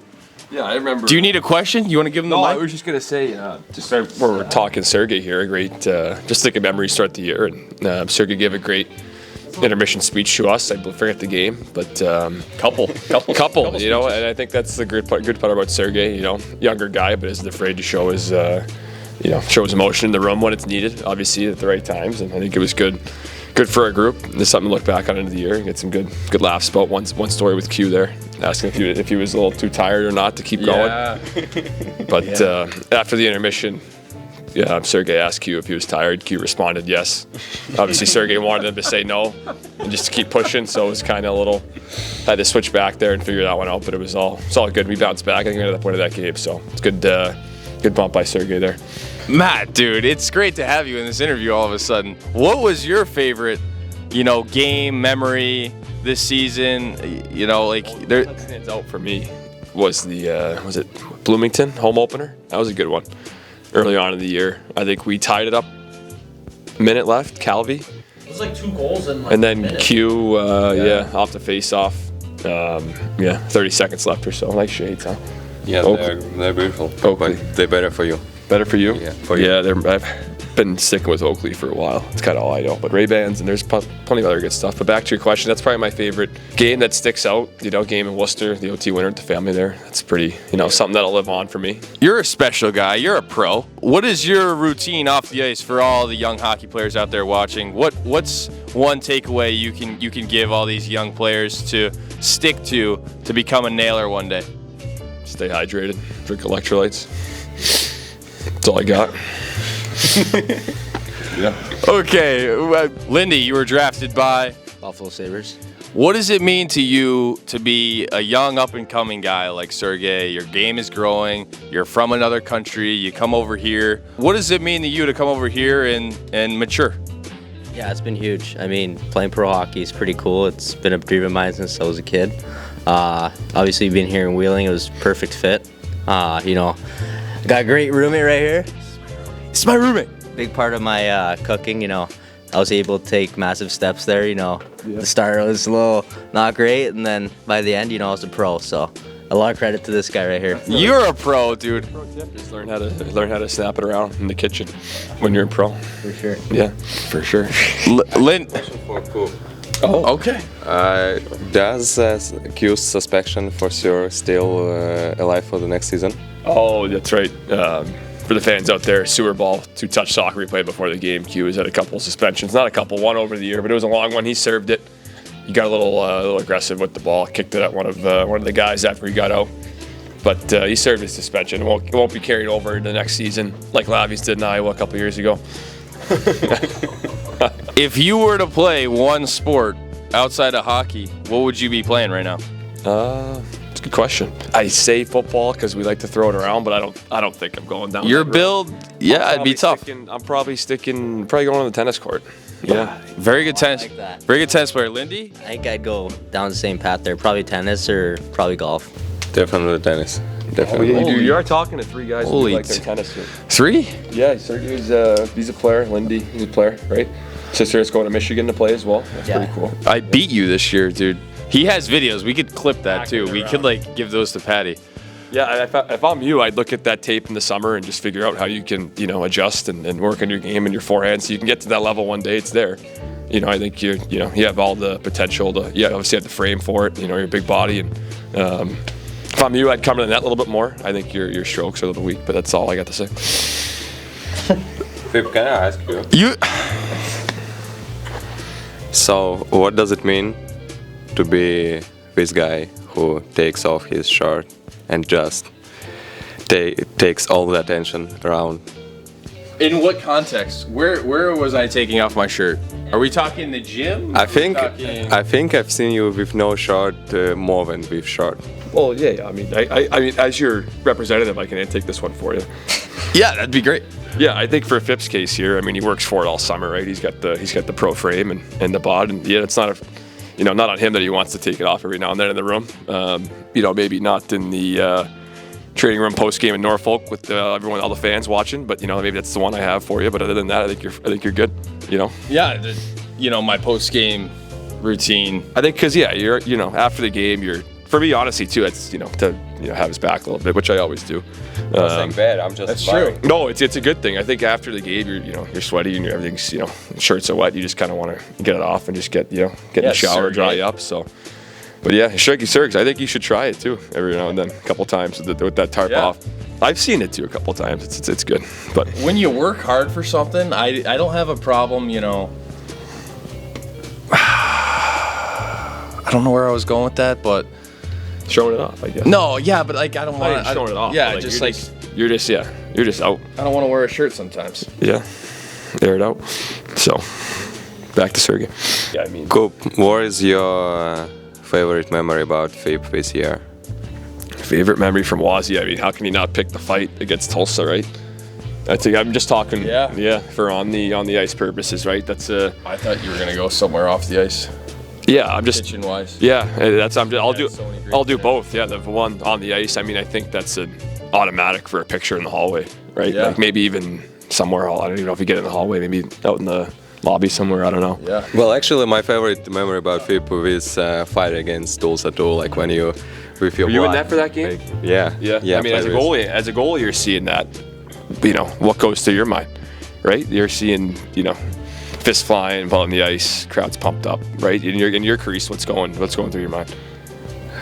Yeah, I remember. Do you need a question? You want to give him the mic? I was just gonna say, just we're talking Sergey here. A great, just like a memory start the year, and Sergey gave a great intermission speech to us. I forget the game, but couple. You know, and I think that's the good part about Sergey. You know, younger guy, but isn't afraid to show his, show his emotion in the room when it's needed. Obviously, at the right times, and I think it was good for our group. There's something to look back on into the year and get some good laughs about. One story with Q there, asking if he was a little too tired or not to keep going. But after the intermission, Sergey asked Q if he was tired. Q responded yes. Obviously, Sergey wanted him to say no and just to keep pushing. So it was kind of a little, had to switch back there and figure that one out. But it's all good. We bounced back. I think we got to the point of that game. So it's good bump by Sergey there. Matt, dude, it's great to have you in this interview all of a sudden. What was your favorite, game memory this season? What stands out for me was was it Bloomington home opener? That was a good one. Early on in the year, I think we tied it up. Minute left, Calvi. It was like 2 goals in and then Q, off the face-off. 30 seconds left or so. Nice shades, huh? Yeah, they're beautiful. Oakley. But they're better for you. Better for you? Yeah, for you. Yeah, I've been sticking with Oakley for a while. It's kind of all I know. But Ray-Bans, and there's plenty of other good stuff. But back to your question, that's probably my favorite game that sticks out. You know, game in Worcester, the OT winner with the family there. That's pretty, you know, something that'll live on for me. You're a special guy. You're a pro. What is your routine off the ice for all the young hockey players out there watching? What's one takeaway you can give all these young players to stick to become a nailer one day? Stay hydrated. Drink electrolytes. That's all I got. Yeah. Okay, Lindy, you were drafted by Buffalo Sabres. What does it mean to you to be a young up-and-coming guy like Sergey? Your game is growing. You're from another country. You come over here. What does it mean to you to come over here and mature? Yeah, it's been huge. I mean, playing pro hockey is pretty cool. It's been a dream of mine since I was a kid. Obviously, being here in Wheeling, it was a perfect fit. You know, I got a great roommate right here. It's my roommate. Big part of my cooking, you know. I was able to take massive steps there, you know. The start was a little not great, and then by the end, you know, I was a pro. So a lot of credit to this guy right here. You're a pro, dude. Just learn how to snap it around in the kitchen when you're a pro. For sure. Yeah, for sure. Lynn. Oh, okay. Does Q's suspension for sure still alive for the next season? Oh, that's right. For the fans out there, sewer ball, 2-touch soccer we played before the game. Q has had a couple suspensions, not a couple, one over the year, but it was a long one. He served it. He got a little aggressive with the ball, kicked it at one of the guys after he got out. But he served his suspension. It won't be carried over into the next season like Lavies did in Iowa a couple years ago. If you were to play one sport outside of hockey, what would you be playing right now? It's a good question. I say football because we like to throw it around, but I don't think I'm going down. Your that road. build, yeah, it'd be tough. I'm probably going on the tennis court. Yeah, very good tennis. like that. Very good tennis player, Lindy. I think I'd go down the same path there. Probably tennis or probably golf. Definitely tennis. Definitely. Oh, you are talking to three guys who Holy like their tennis. Here. 3? Yeah, Sergey's he's a player. Lindy, he's a player, right? Sister is going to Michigan to play as well. That's pretty cool. I beat you this year, dude. He has videos. We could clip that too. We could like give those to Patty. Yeah, if I'm you, I'd look at that tape in the summer and just figure out how you can, you know, adjust and work on your game and your forehand so you can get to that level one day. It's there. You know, I think you have all the potential to, obviously have the frame for it. You know, your big body and if I'm you, I'd come to the net a little bit more. I think your strokes are a little weak, but that's all I got to say. Phip, can I ask you? So, what does it mean to be this guy who takes off his shirt and just takes all the attention around? In what context? Where was I taking off my shirt? Are we talking the gym? I think I've seen you with no shirt more than with shirt. Well, yeah. I mean, I mean, as your representative, I can take this one for you. Yeah, that'd be great. Yeah, I think for Phip's case here, I mean, he works for it all summer, right? He's got the pro frame and the bod, and yeah, it's not not on him that he wants to take it off every now and then in the room. Maybe not in the training room post game in Norfolk with everyone, all the fans watching, but maybe that's the one I have for you. But other than that, I think you're good. Yeah, my post game routine. I think because you're after the game, for me honestly too, it's to have his back a little bit, which I always do. That's not bad. I'm just. That's true. No, it's a good thing. I think after the game, you're sweaty and everything's shirts are wet. You just kind of want to get it off and just get in the shower, dry you up. So, but yeah, Shaky Sergs, I think you should try it too every now and then, a couple times with that tarp off. I've seen it too a couple times. It's good. But when you work hard for something, I don't have a problem. I don't know where I was going with that, but. Showing it off, I guess. No, yeah, but like I don't want to showing it off. Yeah, like, you're just out. I don't want to wear a shirt sometimes. Yeah, air it out. So, back to Sergey. Yeah, I mean. Cool. What is your favorite memory about Phip this year? Favorite memory from Wazzy? I mean, how can you not pick the fight against Tulsa, right? I think I'm just talking. Yeah. For on the ice purposes, right? That's I thought you were gonna go somewhere off the ice. Yeah, I'm just kitchen wise. Yeah, I'll do both. Yeah, the one on the ice. I mean, I think that's an automatic for a picture in the hallway, right? Yeah. Like maybe even somewhere. I don't even know if you get in the hallway. Maybe out in the lobby somewhere. I don't know. Yeah. Well, actually, my favorite memory about Phip is fight against Tulsa too. Like when you we feel. Were you in that for that game? Yeah. I mean, as a goalie, you're seeing that. You know what goes through your mind, right? You're seeing, fists flying, ball on the ice, crowds pumped up, right? In your crease, what's going through your mind?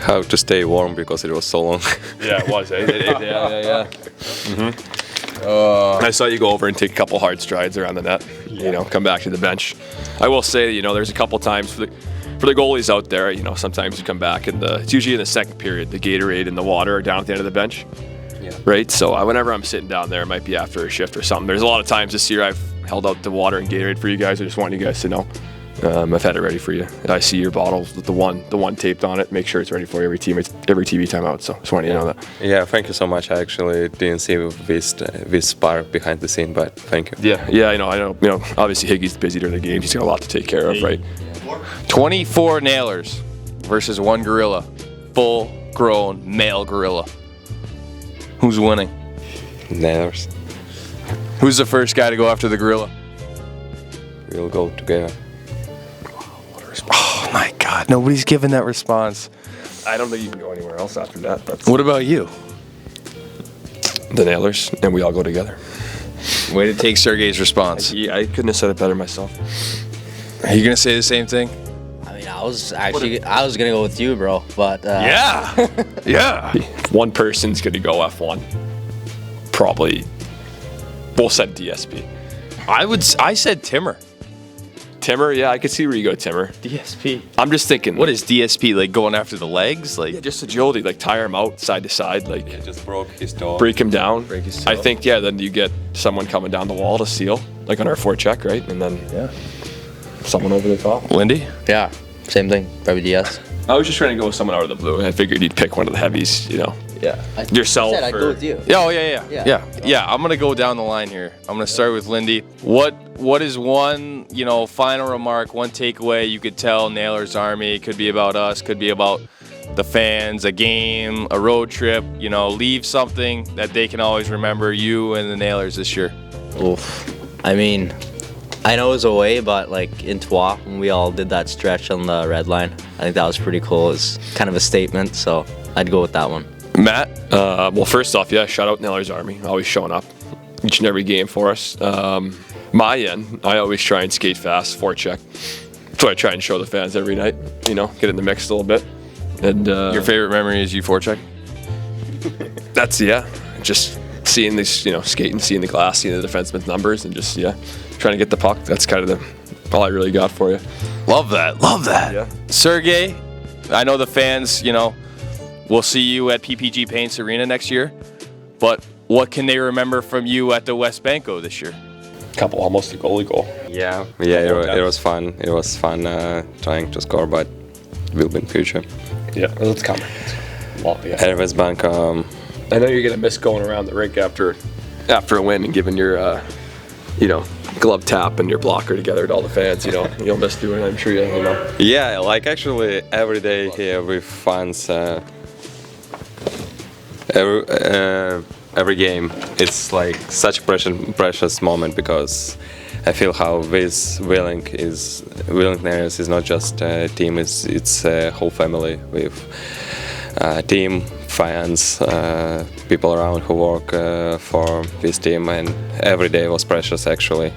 How to stay warm because it was so long. Yeah, it was. Yeah. I saw you go over and take a couple hard strides around the net. Come back to the bench. I will say, there's a couple times for the goalies out there. Sometimes you come back and it's usually in the second period. The Gatorade and the water are down at the end of the bench. Yeah. Right. So whenever I'm sitting down there, it might be after a shift or something. There's a lot of times this year I've held out the water and Gatorade for you guys. I just want you guys to know. I've had it ready for you. I see your bottle with the one taped on it. Make sure it's ready for you every TV timeout. So just wanted you to know that. Yeah, thank you so much. I actually didn't see this part behind the scene, but thank you. Yeah, I know. Obviously Higgy's busy during the games. He's got a lot to take care of, right? 24 nailers versus 1 gorilla, full-grown male gorilla. Who's winning? Nailers. Who's the first guy to go after the gorilla? We'll go together. Oh my God! Nobody's given that response. I don't think you can go anywhere else after that. What about you? The nailers, and we all go together. Way to take Sergey's response. I couldn't have said it better myself. Are you gonna say the same thing? I mean, I was gonna go with you, bro. But yeah. One person's gonna go F1. Probably. We'll send DSP. I said Timmer. Timmer, yeah, I could see where you go, Timmer. DSP. I'm just thinking. What is DSP, like going after the legs? Like just agility, like tire him out side to side, like just broke his toe. Break him down. Break his toe. I think then you get someone coming down the wall to seal, like on our forecheck, right? And then someone over the top. Lindy? Yeah, same thing. Probably DS. I was just trying to go with someone out of the blue. I figured you'd pick one of the heavies, Yeah. Yourself. I'd go with you. Yeah. I'm gonna go down the line here. I'm gonna start with Lindy. What is one, final remark, one takeaway you could tell Nailers Army? It could be about us, could be about the fans, a game, a road trip. Leave something that they can always remember you and the Nailers this year. Oof. I mean, I know it was away, but like in Trois, when we all did that stretch on the red line, I think that was pretty cool. It was kind of a statement, so I'd go with that one. Matt, well, first off, shout out Nailers Army, always showing up each and every game for us. My end, I always try and skate fast, forecheck. So I try and show the fans every night, get in the mix a little bit. And your favorite memory is you forecheck? That's just seeing these, skating, seeing the glass, seeing the defenseman's numbers, and just trying to get the puck. That's kind of all I really got for you. Love that. Yeah. Sergey, I know the fans, we'll see you at PPG Paints Arena next year, but what can they remember from you at the West Banco this year? Almost a goalie goal. Yeah, it was fun. It was fun trying to score, but will be in future. Yeah, it's coming. At West Bank, I know you're gonna miss going around the rink after a win and giving your, glove tap and your blocker together to all the fans. You'll miss doing it. I'm sure you know. Yeah, like actually every day here with fans. Every game, it's like such a precious moment because I feel how this Nailers is not just a team, it's a whole family with team, fans, people around who work for this team, and every day was precious actually.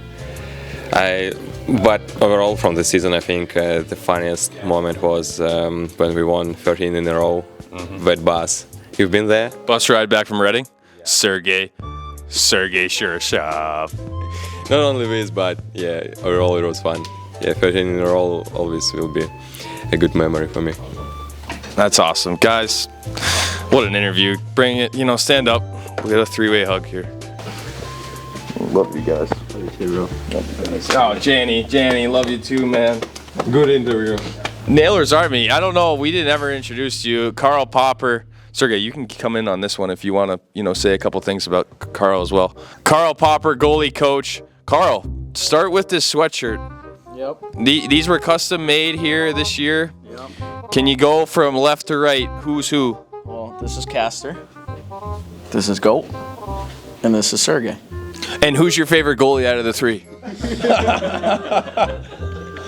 But overall from the season, I think the funniest moment was when we won 13 in a row with bus. You've been there? Bus ride back from Reading? Sergey Shurshov. Not only this, but overall it was fun. 13 in a row always will be a good memory for me. That's awesome. Guys, what an interview. Bring it, stand up. We got a three-way hug here. Love you guys. Oh, Janny, love you too, man. Good interview. Nailers Army, I don't know, we didn't ever introduce you. Carl Popper. Sergey, you can come in on this one if you want to, say a couple things about Carl as well. Carl Popper, goalie coach. Carl, start with this sweatshirt. Yep. These were custom made here this year. Yep. Can you go from left to right? Who's who? Well, this is Castor. This is Goat. And this is Sergey. And who's your favorite goalie out of the three?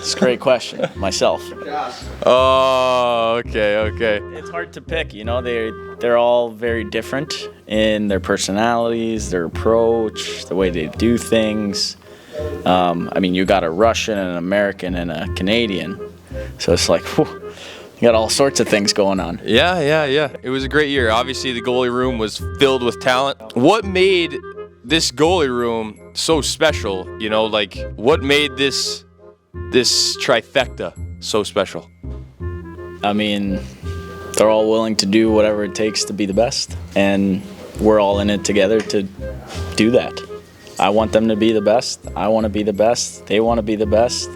It's a great question. Myself. Oh, okay. It's hard to pick. You know, they're all very different in their personalities, their approach, the way they do things. I mean, you got a Russian, an American, and a Canadian. So it's like, whew, you got all sorts of things going on. Yeah. It was a great year. Obviously, the goalie room was filled with talent. What made this goalie room so special? You know, like what made this trifecta so special? I mean, they're all willing to do whatever it takes to be the best, and we're all in it together to do that. I want them to be the best. I want to be the best. They want to be the best.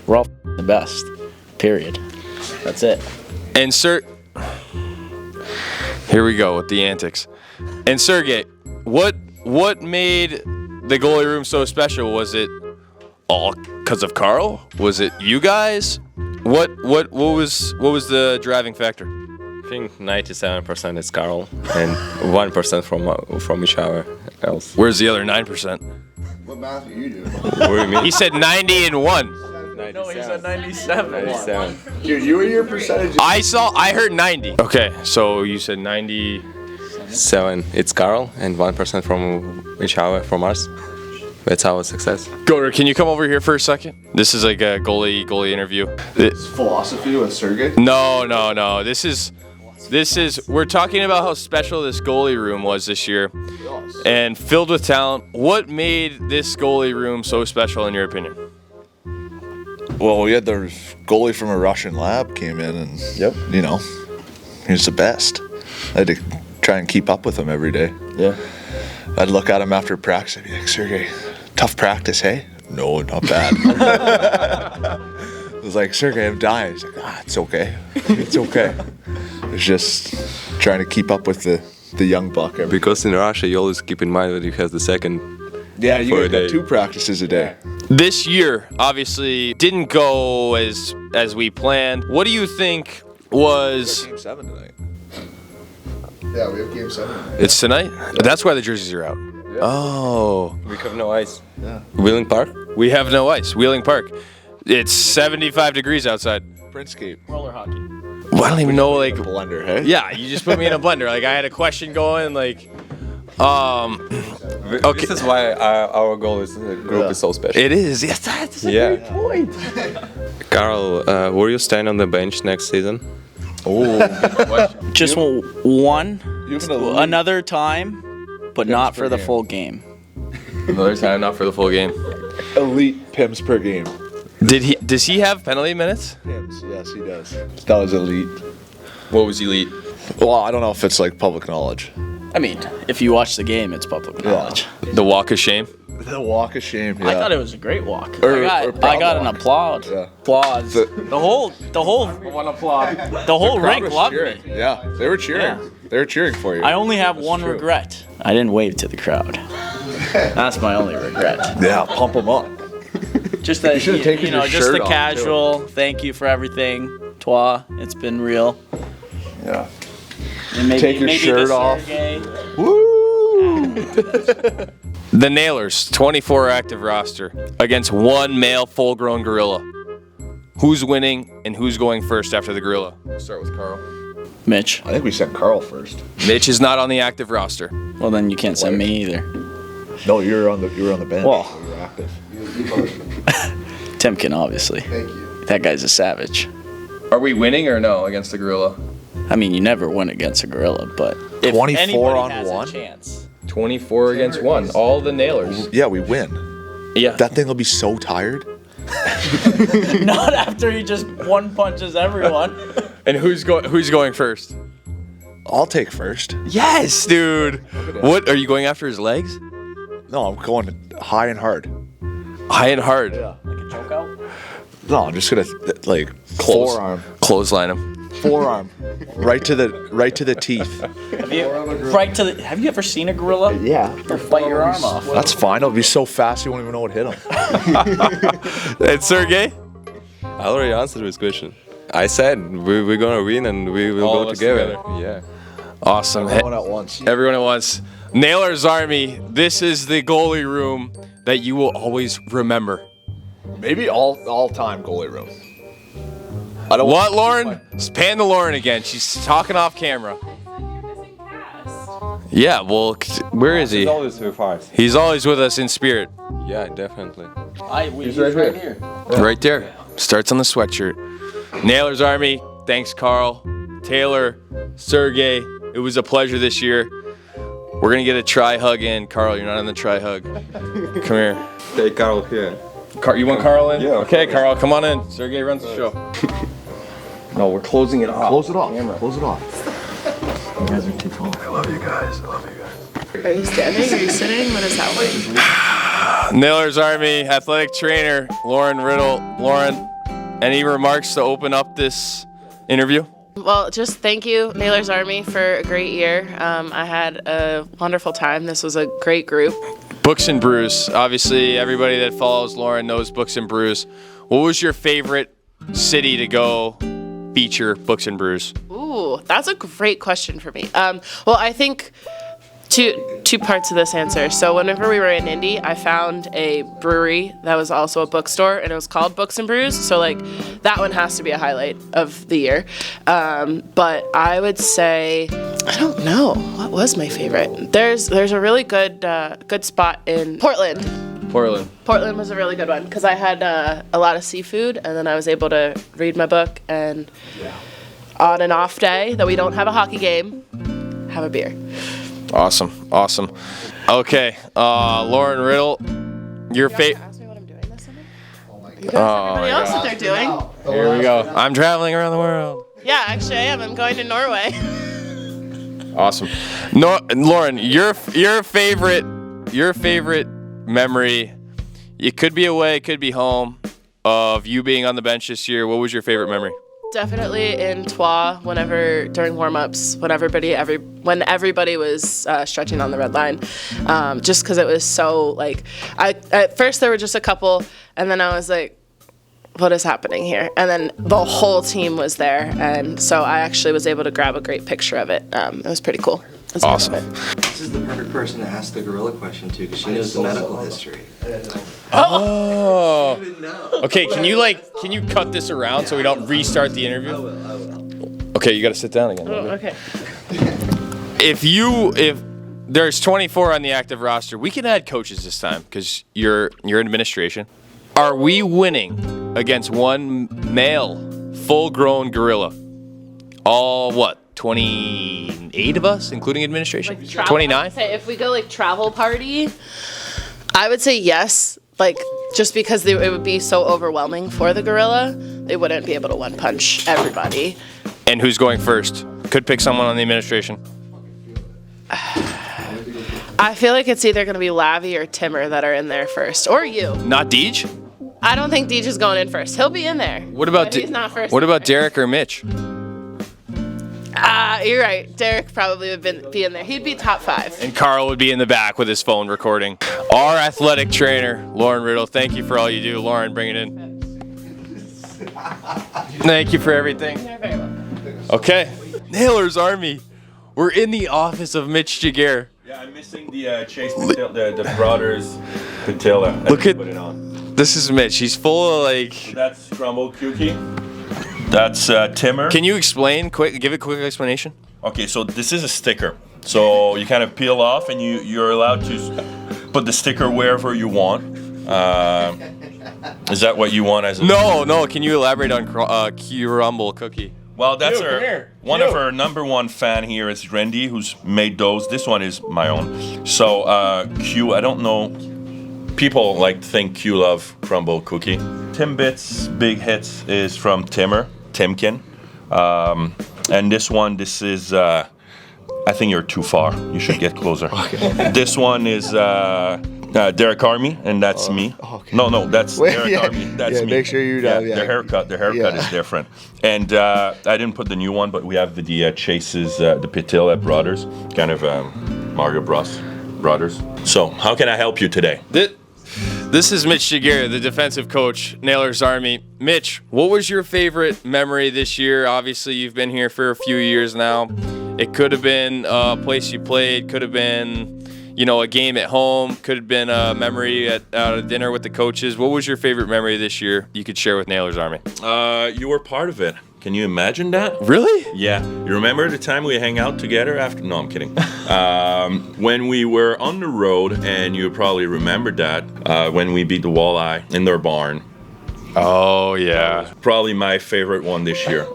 We're all the best. Period. That's it. And here we go with the antics. And Sergey, what made the goalie room so special? Was it all because of Carl? Was it you guys? What was the driving factor? I think 97% is Carl and 1% from each other else. Where's the other 9%? What math are you doing? What do you mean? He said 90 and 1. No, he said 97. 97. Dude, you and your percentages. I heard 90. Okay, so you said 90. 7, it's Carl, and 1% from each other, from us. That's our success. Goder, can you come over here for a second? This is like a goalie interview. It's philosophy with Sergey? No. This is we're talking about how special this goalie room was this year and filled with talent. What made this goalie room so special in your opinion? Well, we had the goalie from a Russian lab came in and, you know, he was the best. I had to try and keep up with him every day. Yeah. I'd look at him after practice, I'd be like, Sergey, tough practice, hey? No, not bad. I was like, Sergey, I'm dying. He's like, it's okay. It's okay. It's just trying to keep up with the young buck. Because in Russia, you always keep in mind that you have the second. Yeah, you got 2 practices a day. This year, obviously, didn't go as we planned. What do you think was... Game 7 tonight. Yeah, we have game 7. It's tonight? That's why the jerseys are out. Yeah. Oh. We have no ice. Yeah. Wheeling Park? We have no ice. Wheeling Park. It's 75 degrees outside. Princegate. Roller hockey. Well, I don't even know, like... blender, hey? Yeah, you just put me in a blender. Like, I had a question going, like... Okay. This is why our goal is group is so special. It is. Yes, that's a great point. Carl, will you stand on the bench next season? Oh. Just one, another time, but not for the full game. Another time, not for the full game. Elite PIMS per game. Does he have penalty minutes? PIMS, yes, he does. That was elite. What was elite? Well, I don't know if it's like public knowledge. I mean, if you watch the game, it's public knowledge. The walk of shame? The walk of shame, yeah. I thought it was a great walk. Or I got an applaud. Yeah. Applause. The whole one applaud. The whole rink loved me. Yeah, they were cheering. Yeah. They were cheering for you. I only have one regret. I didn't wave to the crowd. That's my only regret. Yeah, pump them up. Just that, should've taken you know, your just shirt the off, casual. Thank you for everything, Toi. It's been real. Yeah. And maybe, Take your maybe shirt the off. Sergey. Woo! The Nailers, 24 active roster against one male full-grown gorilla. Who's winning and who's going first after the gorilla? We'll start with Carl. Mitch. I think we sent Carl first. Mitch is not on the active roster. Well, then you can't send me either. No, you were on the bench. Well. You were active. Timken, obviously. Thank you. That guy's a savage. Are we winning or no against the gorilla? I mean, you never win against a gorilla, but if 24 anybody on has one? a chance. 24 against 1. All the Nailers. Yeah, we win. Yeah. That thing will be so tired. Not after he just one punches everyone. And who's going first? I'll take first. Yes, dude. What are you going after his legs? No, I'm going high and hard. High and hard. Yeah. Like a choke out? No, I'm just gonna like forearm. Clothesline him. Forearm. right to the teeth. Have you ever seen a gorilla? Yeah. Or bite your arm off? That's fine. It'll be so fast you won't even know what hit him. And Sergey? I already answered this question. I said we're gonna win and we will All go of us together. Yeah. Awesome. Everyone at once. Everyone at once. Nailers Army, this is the goalie room that you will always remember. Maybe all-time goalie room. I don't what, Lauren? Just pan to Lauren again. She's talking off camera. Yeah, well, where is he? He's always with us. He's always with us in spirit. Yeah, definitely. He's right here. Right there. Starts on the sweatshirt. Nailers Army, thanks Carl, Taylor, Sergey. It was a pleasure this year. We're going to get a try-hug in. Carl, you're not on the try-hug. Come here. Take Carl here. You want Carl in? Yeah. Okay, Carl, come on in. Sergey runs the show. No, we're closing it off. Close it off. Camera. Close it off. You guys are too tall. I love you guys. Are you standing? Are you sitting? What is that like? Nailers Army athletic trainer Lauren Riddle. Lauren, any remarks to open up this interview? Well, just thank you, Nailers Army, for a great year. I had a wonderful time. This was a great group. Books and Brews. Obviously, everybody that follows Lauren knows Books and Brews. What was your favorite city to go feature Books and Brews? Ooh, that's a great question for me. Well, I think two parts of this answer. So whenever we were in Indy, I found a brewery that was also a bookstore, and it was called Books and Brews. So like that one has to be a highlight of the year. But I would say, I don't know, what was my favorite? There's a really good spot in Portland. Portland was a really good one because I had a lot of seafood, and then I was able to read my book, and on an off day that we don't have a hockey game, have a beer. Awesome. Okay, Lauren Riddle, your favorite. Ask me what I'm doing this summer. You guys, everybody else that they're doing. Here we go. I'm traveling around the world. Yeah, actually I am. I'm going to Norway. Awesome. Lauren, your favorite memory. It could be away, it could be home. Of you being on the bench this year. What was your favorite memory? Definitely in Troyes, whenever during warm-ups, when everybody was stretching on the red line, just because it was so like, at first there were just a couple, and then I was like, what is happening here? And then the whole team was there, and so I actually was able to grab a great picture of it. It was pretty cool. Awesome. This is the perfect person to ask the gorilla question to because she knows the medical history. Oh. Okay, can you cut this around so we don't restart the interview? Okay, you got to sit down again. Oh, okay. If there's 24 on the active roster, we can add coaches this time because you're in administration. Are we winning against one male, full-grown gorilla? All what? 28 of us, including administration? Like 29? If we go like travel party, I would say yes. Like just because it would be so overwhelming for the gorilla, they wouldn't be able to one punch everybody. And who's going first? Could pick someone on the administration. I feel like it's either going to be Lavi or Timmer that are in there first, or you. Not Deej? I don't think Deej is going in first. He'll be in there. What about he's not first. What about Derek or Mitch? You're right. Derek probably would be in there. He'd be top 5. And Carl would be in the back with his phone recording. Our athletic trainer, Lauren Riddle. Thank you for all you do. Lauren, bring it in. Thank you for everything. You're very welcome. Okay. Nailers Army. We're in the office of Mitch Jaguar. Yeah, I'm missing the Chase Patilla, the brothers Patilla. Look at put it on. This is Mitch. He's full of like. So that's Crumble Cookie. That's Timmer. Can you explain give a quick explanation? Okay, so this is a sticker. So you kind of peel off and you're allowed to put the sticker wherever you want. Is that what you want as a... No. Can you elaborate on Crumble Cookie? Well, that's one of our #1 fan here is Randy, who's made those. This one is my own. So Q, I don't know. People like think Q love Crumble Cookie. Timbit's big hits is from Timken. And this is, I think you're too far. You should get closer. Okay. This one is Derek Army, and that's me. Okay. No, that's Derek Army. That's me. Make sure you know. The haircut is different. And I didn't put the new one, but we have the Chases, the Patilla brothers, kind of Mario Bros. Brothers. So, how can I help you today? This is Mitch Jaguar, the defensive coach, Nailers Army. Mitch, what was your favorite memory this year? Obviously, you've been here for a few years now. It could have been a place you played, could have been, you know, a game at home, could have been a memory at a dinner with the coaches. What was your favorite memory this year you could share with Nailers Army? You were part of it. Can you imagine that? Really? Yeah. You remember the time we hang out together after? No, I'm kidding. When we were on the road, and you probably remember that, when we beat the Walleye in their barn. Oh, yeah. Probably my favorite one this year,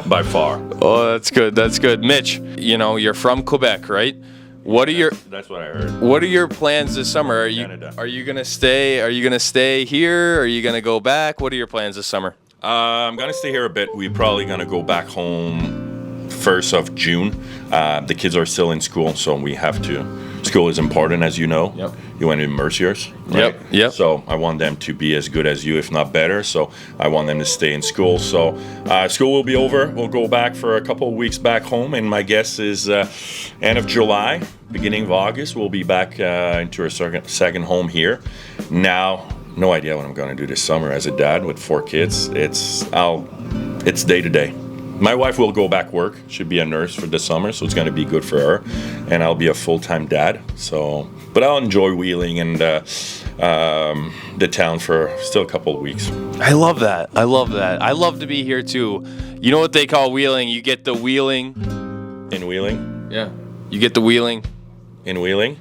by far. Oh, that's good. That's good. Mitch, you know, you're from Quebec, right? What are your That's what I heard. What are your plans this summer? Are you Canada. gonna stay? Are you gonna stay here? Are you gonna go back? What are your plans this summer? I'm gonna stay here a bit. We're probably gonna go back home 1st of June. The kids are still in school, so we have to. School is important, as you know. Yep. You went in Merciers, right? Yep. So I want them to be as good as you, if not better. So I want them to stay in school. So school will be over. We'll go back for a couple of weeks back home, and my guess is end of July, beginning of August, we'll be back into our second home here. Now, no idea what I'm going to do this summer as a dad with 4 kids. It's day to day. My wife will go back work. She'll be a nurse for the summer, so it's going to be good for her. And I'll be a full-time dad. So, but I'll enjoy Wheeling and the town for still a couple of weeks. I love that. I love that. I love to be here too. You know what they call wheeling? You get the wheeling. In Wheeling? Yeah. You get the wheeling. In Wheeling?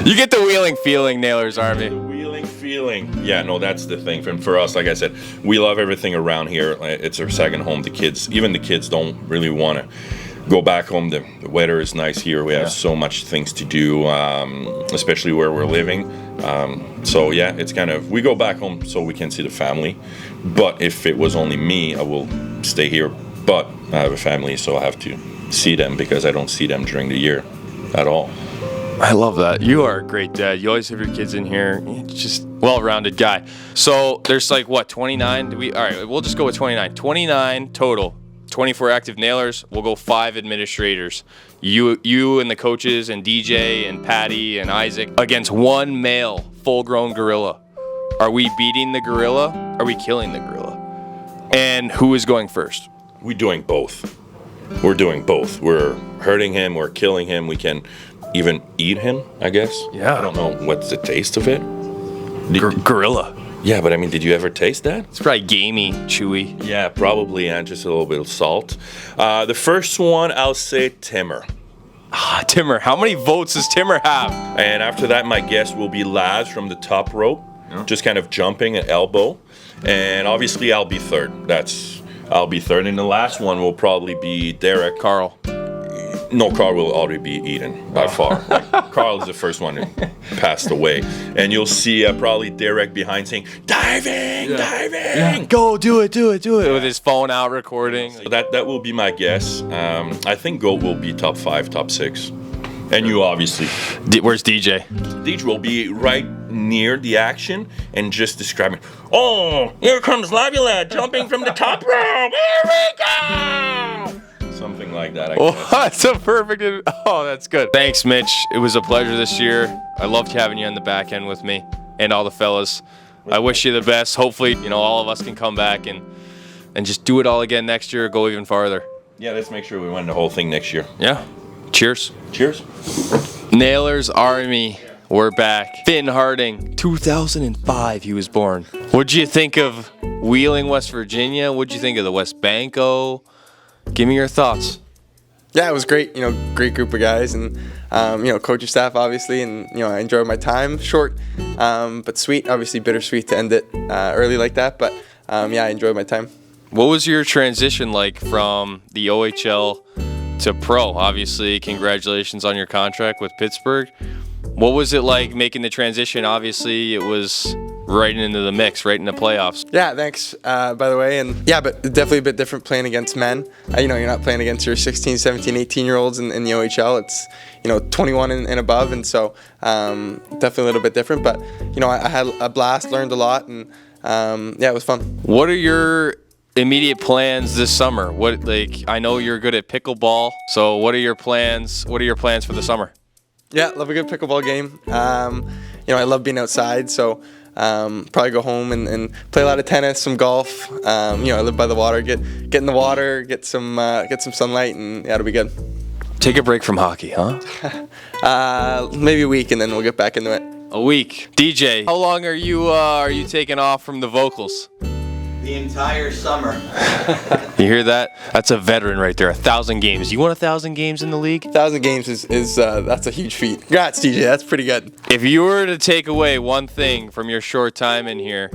You get the wheeling feeling, Nailers Army. Wheeling feeling. Yeah, no, that's the thing. And for us, like I said, we love everything around here. It's our second home. Even the kids don't really want to go back home. The weather is nice here. We have so much things to do, especially where we're living. So yeah, it's kind of, we go back home so we can see the family. But if it was only me, I will stay here. But I have a family, so I have to see them because I don't see them during the year at all. I love that. You are a great dad. You always have your kids in here. You're just well-rounded guy. So there's like what, 29? All right, we'll just go with 29. 29 total. 24 active nailers. We'll go 5 administrators. You and the coaches and DJ and Patty and Isaac against 1 male full-grown gorilla. Are we beating the gorilla? Are we killing the gorilla? And who is going first? We're doing both. We're doing both. We're hurting him. We're killing him. We can even eat him, I guess. Yeah. I don't know what's the taste of it. Gorilla. Yeah, but I mean, did you ever taste that? It's probably gamey, chewy. Yeah, probably, and just a little bit of salt. The first one, I'll say Timmer. Timmer. How many votes does Timmer have? And after that, my guess will be Laz from the top rope, just kind of jumping at elbow. And obviously, I'll be third. I'll be third. And the last one will probably be Derek. Carl. No, Carl will already be eaten by far. Carl is the first one who passed away. And you'll see probably Derek behind saying, diving. Yeah. Go, do it. With his phone out recording. So that will be my guess. I think Goat will be top 5, top 6. And you obviously. Where's DJ? DJ will be right near the action and just describing, oh, here comes Laviolette jumping from the top rope. Here we go! Something like that, I guess. That's a perfect. Oh, that's good. Thanks, Mitch. It was a pleasure this year. I loved having you on the back end with me and all the fellas. I wish you the best. Hopefully, all of us can come back and just do it all again next year, go even farther. Yeah, let's make sure we win the whole thing next year. Yeah. Cheers. Cheers. Nailers Army. We're back. Finn Harding, 2005 he was born. What'd you think of Wheeling, West Virginia? What'd you think of the West Banco? Give me your thoughts. Yeah, it was great. Great group of guys, and coaching staff obviously, and I enjoyed my time. Short, but sweet. Obviously, bittersweet to end it early like that. But I enjoyed my time. What was your transition like from the OHL to pro? Obviously, congratulations on your contract with Pittsburgh. What was it like making the transition? Obviously, it was right into the mix, right in the playoffs. Yeah, thanks, by the way. And yeah, but definitely a bit different playing against men. You're not playing against your 16, 17, 18-year-olds in the OHL. It's, 21 and above. And so definitely a little bit different. But, I had a blast, learned a lot. And it was fun. What are your immediate plans this summer? I know you're good at pickleball. So what are your plans? What are your plans for the summer? Yeah, love a good pickleball game. I love being outside, so probably go home and play a lot of tennis, some golf. I live by the water. Get in the water, get some sunlight, and it'll be good. Take a break from hockey, huh? Maybe a week, and then we'll get back into it. A week. DJ, how long are you taking off from the vocals? The entire summer. You hear that? That's a veteran right there. 1,000 games. You want 1,000 games in the league? 1,000 games is that's a huge feat. Congrats, DJ. That's pretty good. If you were to take away one thing from your short time in here,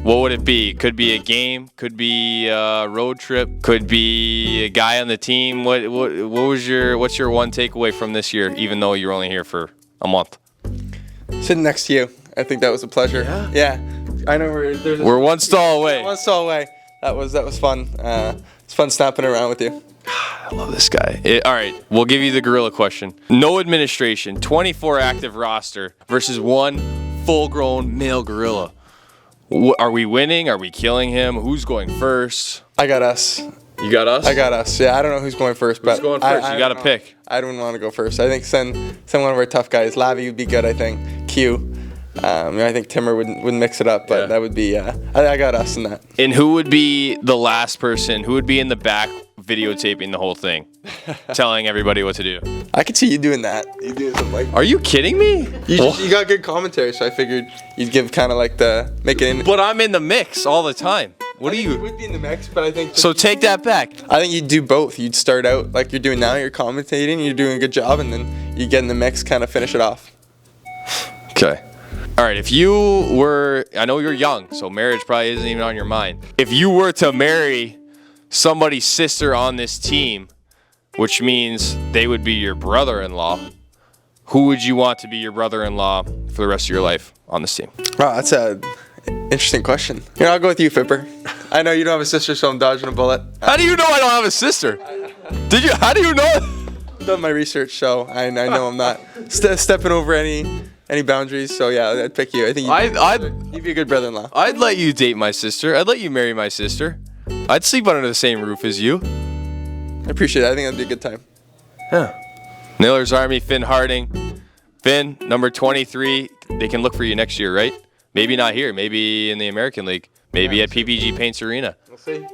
what would it be? Could be a game, could be a road trip, could be a guy on the team. What's your one takeaway from this year, even though you're only here for a month? Sitting next to you. I think that was a pleasure. Yeah. I know we're one stall away. One stall away. That was fun. It's fun snapping around with you. I love this guy. All right, we'll give you the gorilla question. No administration, 24 active roster versus one full-grown male gorilla. Are we winning? Are we killing him? Who's going first? I got us. You got us? I got us. Yeah, I don't know who's going first, but who's going first? You got to pick. I don't want to go first. I think send one of our tough guys. Lavi would be good. I think Q. I think Timmer would mix it up, but that would be. I got us in that. And who would be the last person? Who would be in the back videotaping the whole thing, telling everybody what to do? I could see you doing that. You doing something like. Are you kidding me? You got good commentary, so I figured you'd give kind of like the make it in. But I'm in the mix all the time. What do you? You would be in the mix, but I think. So take that back. I think you'd do both. You'd start out like you're doing now. You're commentating. You're doing a good job, and then you get in the mix, kind of finish it off. Okay. All right, if you were, I know you're young, so marriage probably isn't even on your mind. If you were to marry somebody's sister on this team, which means they would be your brother-in-law, who would you want to be your brother-in-law for the rest of your life on this team? Wow, that's a interesting question. I'll go with you, Fipper. I know you don't have a sister, so I'm dodging a bullet. How do you know I don't have a sister? How do you know? I've done my research, so I know I'm not stepping over any boundaries. So yeah, I'd pick you. I think you'd be a good brother-in-law. I'd let you date my sister. I'd let you marry my sister. I'd sleep under the same roof as you. I appreciate it. I think that'd be a good time. Yeah. Nailers Army, Finn Harding. Finn, number 23. They can look for you next year, right? Maybe not here. Maybe in the American League. Maybe at PPG Paints Arena. We'll see.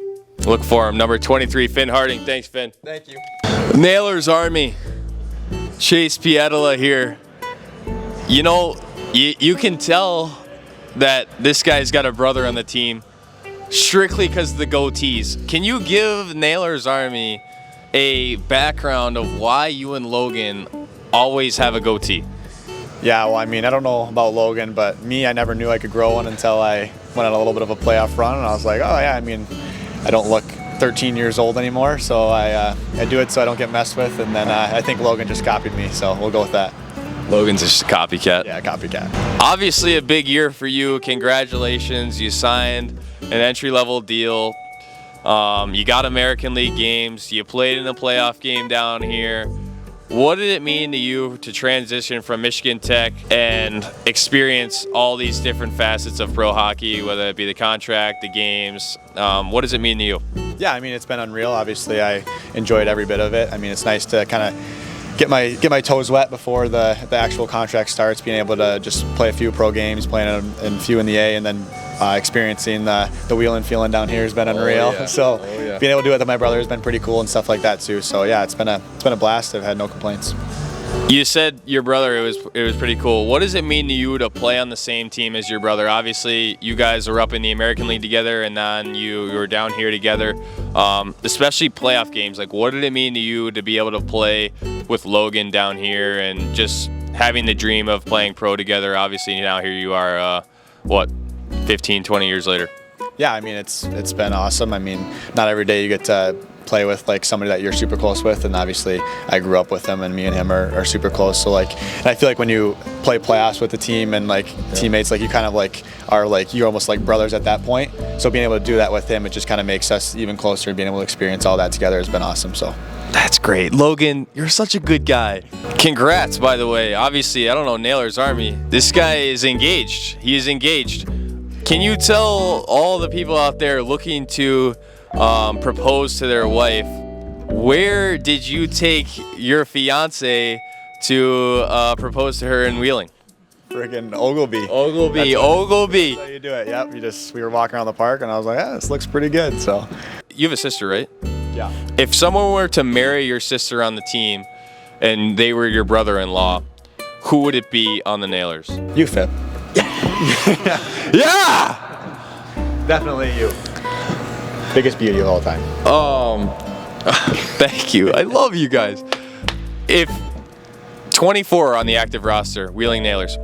Look for him. Number 23, Finn Harding. Thanks, Finn. Thank you. Nailers Army. Chase Pietola here. You know, you can tell that this guy's got a brother on the team strictly because of the goatees. Can you give Nailers Army a background of why you and Logan always have a goatee? Yeah, well, I mean, I don't know about Logan, but me, I never knew I could grow one until I went on a little bit of a playoff run, and I was like, oh yeah, I mean, I don't look 13 years old anymore, so I do it so I don't get messed with, and then I think Logan just copied me, so we'll go with that. Logan's just a copycat. Yeah, copycat. Obviously a big year for you. Congratulations. You signed an entry-level deal. You got American League games. You played in a playoff game down here. What did it mean to you to transition from Michigan Tech and experience all these different facets of pro hockey, whether it be the contract, the games? What does it mean to you? Yeah, I mean, it's been unreal. Obviously, I enjoyed every bit of it. I mean, it's nice to kind of get my toes wet before the actual contract starts, being able to just play a few pro games, playing a few in the A, and then experiencing the wheeling feeling down here has been unreal. Yeah. So being able to do it with my brother has been pretty cool and stuff like that too. So yeah, it's been a blast. I've had no complaints. You said your brother, it was pretty cool. What does it mean to you to play on the same team as your brother? Obviously, you guys are up in the American League together, and then you were down here together. Especially playoff games. Like, what did it mean to you to be able to play with Logan down here and just having the dream of playing pro together? Obviously, now here you are, 15, 20 years later. Yeah, I mean, it's been awesome. I mean, not every day you get to play with like somebody that you're super close with, and obviously I grew up with him, and me and him are super close. So like, and I feel like when you play playoffs with the team and like teammates, like you kind of like are like, you're almost like brothers at that point. So being able to do that with him, it just kind of makes us even closer. Being able to experience all that together has been awesome. So that's great. Logan, you're such a good guy. Congrats, by the way. Obviously, I don't know, Nailers Army. This guy is engaged. He is engaged. Can you tell all the people out there looking to propose to their wife, where did you take your fiance to propose to her in Wheeling? Friggin' Ogilvy. Ogilvy. That's how you do it. Yep. We were walking around the park, and I was like, yeah, this looks pretty good. So. You have a sister, right? Yeah. If someone were to marry your sister on the team, and they were your brother-in-law, who would it be on the Nailers? You, Phip. Yeah! Definitely you. Biggest beauty of all time. Thank you. I love you guys. If 24 on the active roster, Wheeling Nailers,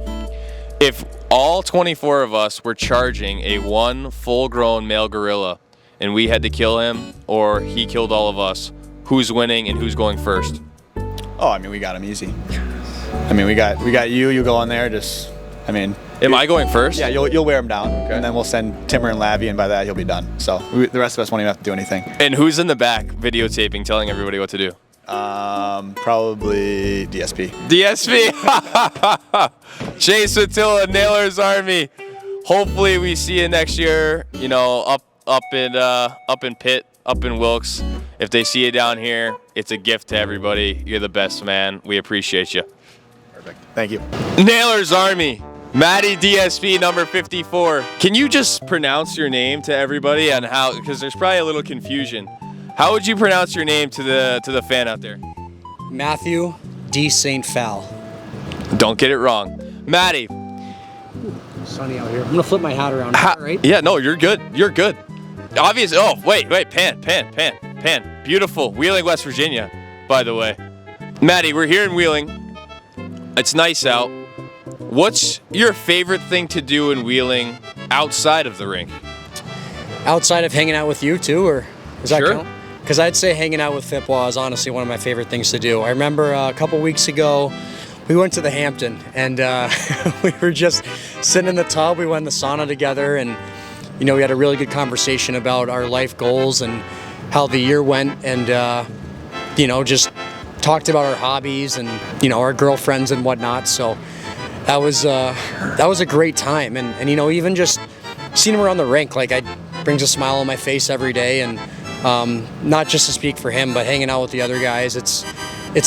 if all 24 of us were charging a one full-grown male gorilla and we had to kill him or he killed all of us, who's winning and who's going first? Oh, I mean, we got him easy. I mean, we got you. You go in there. Just, I mean. Am I going first? Yeah, you'll wear him down, and then we'll send Timmer and Lavi, and by that he'll be done. So the rest of us won't even have to do anything. And who's in the back videotaping, telling everybody what to do? Probably DSP. DSP. Chase Attila, Nailers Army. Hopefully we see you next year. You know, up in Pitt, up in Wilkes. If they see you down here, it's a gift to everybody. You're the best, man. We appreciate you. Perfect. Thank you. Nailers Army. Matty DSP number 54. Can you just pronounce your name to everybody on how? Because there's probably a little confusion. How would you pronounce your name to the fan out there? Matthew D. St. Phal. Don't get it wrong. Matty. Sunny out here. I'm gonna flip my hat around. All right? Yeah, no, you're good. You're good. Obvious. Oh, wait, pan. Beautiful. Wheeling, West Virginia, by the way. Matty, we're here in Wheeling. It's nice out. What's your favorite thing to do in Wheeling outside of the rink? Outside of hanging out with you too, or does that Sure. count? Because I'd say hanging out with Phip Waugh is honestly one of my favorite things to do. I remember a couple weeks ago, we went to the Hampton, and we were just sitting in the tub. We went in the sauna together, and we had a really good conversation about our life goals and how the year went, and just talked about our hobbies and our girlfriends and whatnot. So that was a great time, and even just seeing him around the rink, like, it brings a smile on my face every day. And not just to speak for him, but hanging out with the other guys, it's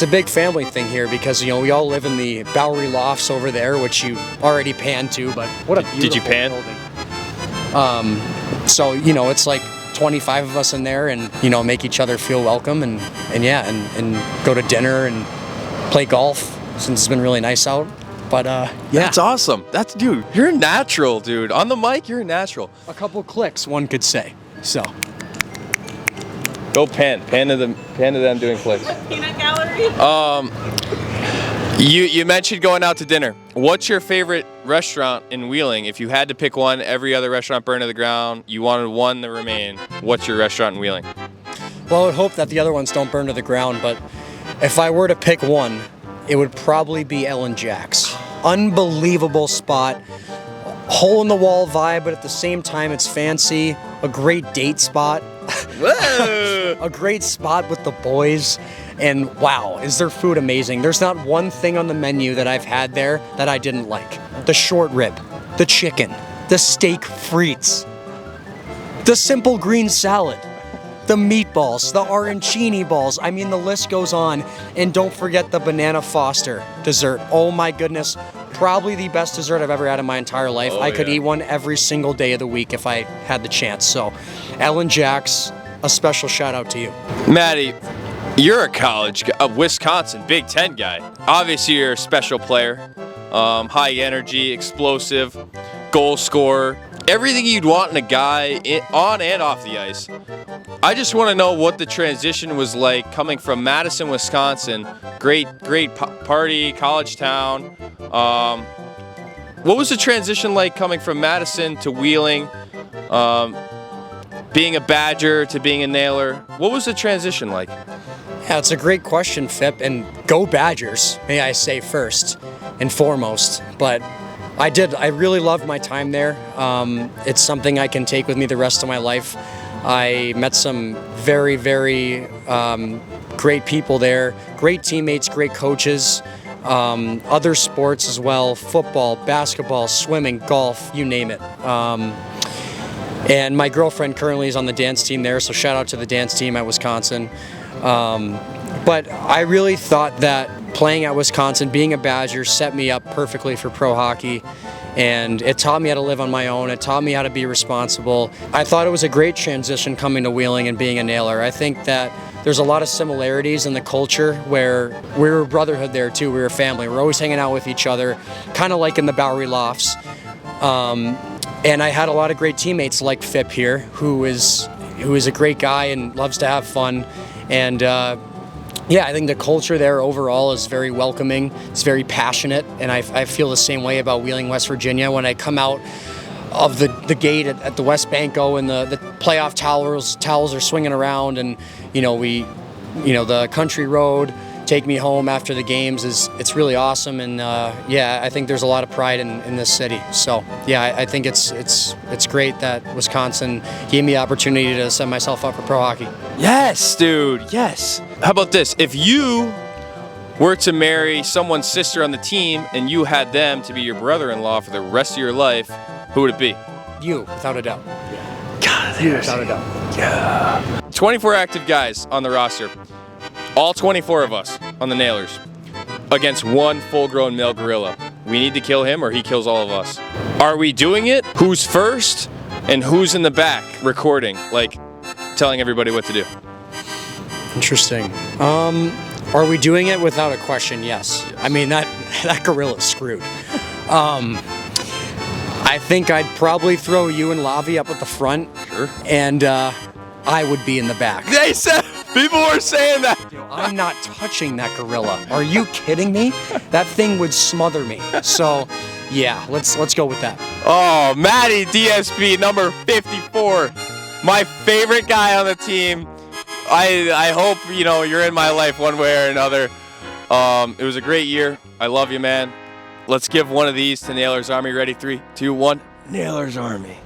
a big family thing here because we all live in the Bowery Lofts over there, which you already panned to. But what a beautiful Did you pan? building. So it's like 25 of us in there, and make each other feel welcome, and go to dinner and play golf since it's been really nice out. But That's awesome. Dude, you're a natural, dude. On the mic, you're a natural. A couple clicks, one could say. So go pan to them doing clicks. Peanut gallery. You mentioned going out to dinner. What's your favorite restaurant in Wheeling? If you had to pick one, every other restaurant burned to the ground, you wanted one to remain, what's your restaurant in Wheeling? Well, I would hope that the other ones don't burn to the ground, but if I were to pick one, it would probably be Ellen Jack's. Unbelievable spot, hole in the wall vibe, but at the same time it's fancy, a great date spot. A great spot with the boys, and wow, is their food amazing. There's not one thing on the menu that I've had there that I didn't like. The short rib, the chicken, the steak frites, the simple green salad, the meatballs, the arancini balls. I mean, the list goes on. And don't forget the banana Foster dessert. Oh my goodness, probably the best dessert I've ever had in my entire life. I could eat one every single day of the week if I had the chance. So, Ellen Jack's, a special shout out to you. Matty, you're a college guy, a Wisconsin Big Ten guy. Obviously, you're a special player. High energy, explosive, goal scorer. Everything you'd want in a guy on and off the ice. I just want to know what the transition was like coming from Madison, Wisconsin. Great party, college town. What was the transition like coming from Madison to Wheeling? Being a Badger to being a Nailer. What was the transition like? Yeah, it's a great question, Phip, and go Badgers, may I say first and foremost. But I really loved my time there. It's something I can take with me the rest of my life. I met some very, very great people there, great teammates, great coaches, other sports as well, football, basketball, swimming, golf, you name it. And my girlfriend currently is on the dance team there, so shout out to the dance team at Wisconsin. But I really thought that playing at Wisconsin, being a Badger, set me up perfectly for pro hockey. And it taught me how to live on my own. It taught me how to be responsible. I thought it was a great transition coming to Wheeling and being a Nailer. I think that there's a lot of similarities in the culture where we were a brotherhood there too. We were a family. We're always hanging out with each other, kind of like in the Bowery Lofts. And I had a lot of great teammates like Phip here, who is a great guy and loves to have fun. And yeah, I think the culture there overall is very welcoming. It's very passionate, and I feel the same way about Wheeling, West Virginia. When I come out of the gate at the West Banco and the playoff towels are swinging around, and the country road take me home after the games it's really awesome. And yeah, I think there's a lot of pride in this city. So yeah, I think it's great that Wisconsin gave me the opportunity to set myself up for pro hockey. Yes, dude, yes. How about this? If you were to marry someone's sister on the team and you had them to be your brother-in-law for the rest of your life, who would it be? You, without a doubt. God, without a doubt. Yeah. 24 active guys on the roster. All 24 of us on the Nailers against one full-grown male gorilla. We need to kill him or he kills all of us. Are we doing it? Who's first and who's in the back recording, like telling everybody what to do? Interesting. Are we doing it? Without a question, yes. I mean, that gorilla's screwed. I think I'd probably throw you and Lavi up at the front. Sure. And I would be in the back. They said, people were saying that. I'm not touching that gorilla. Are you kidding me? That thing would smother me. So, yeah, let's go with that. Oh, Matty DSP, number 54. My favorite guy on the team. I hope, you're in my life one way or another. It was a great year. I love you, man. Let's give one of these to Nailers Army. Ready? 3, 2, 1. Nailers Army.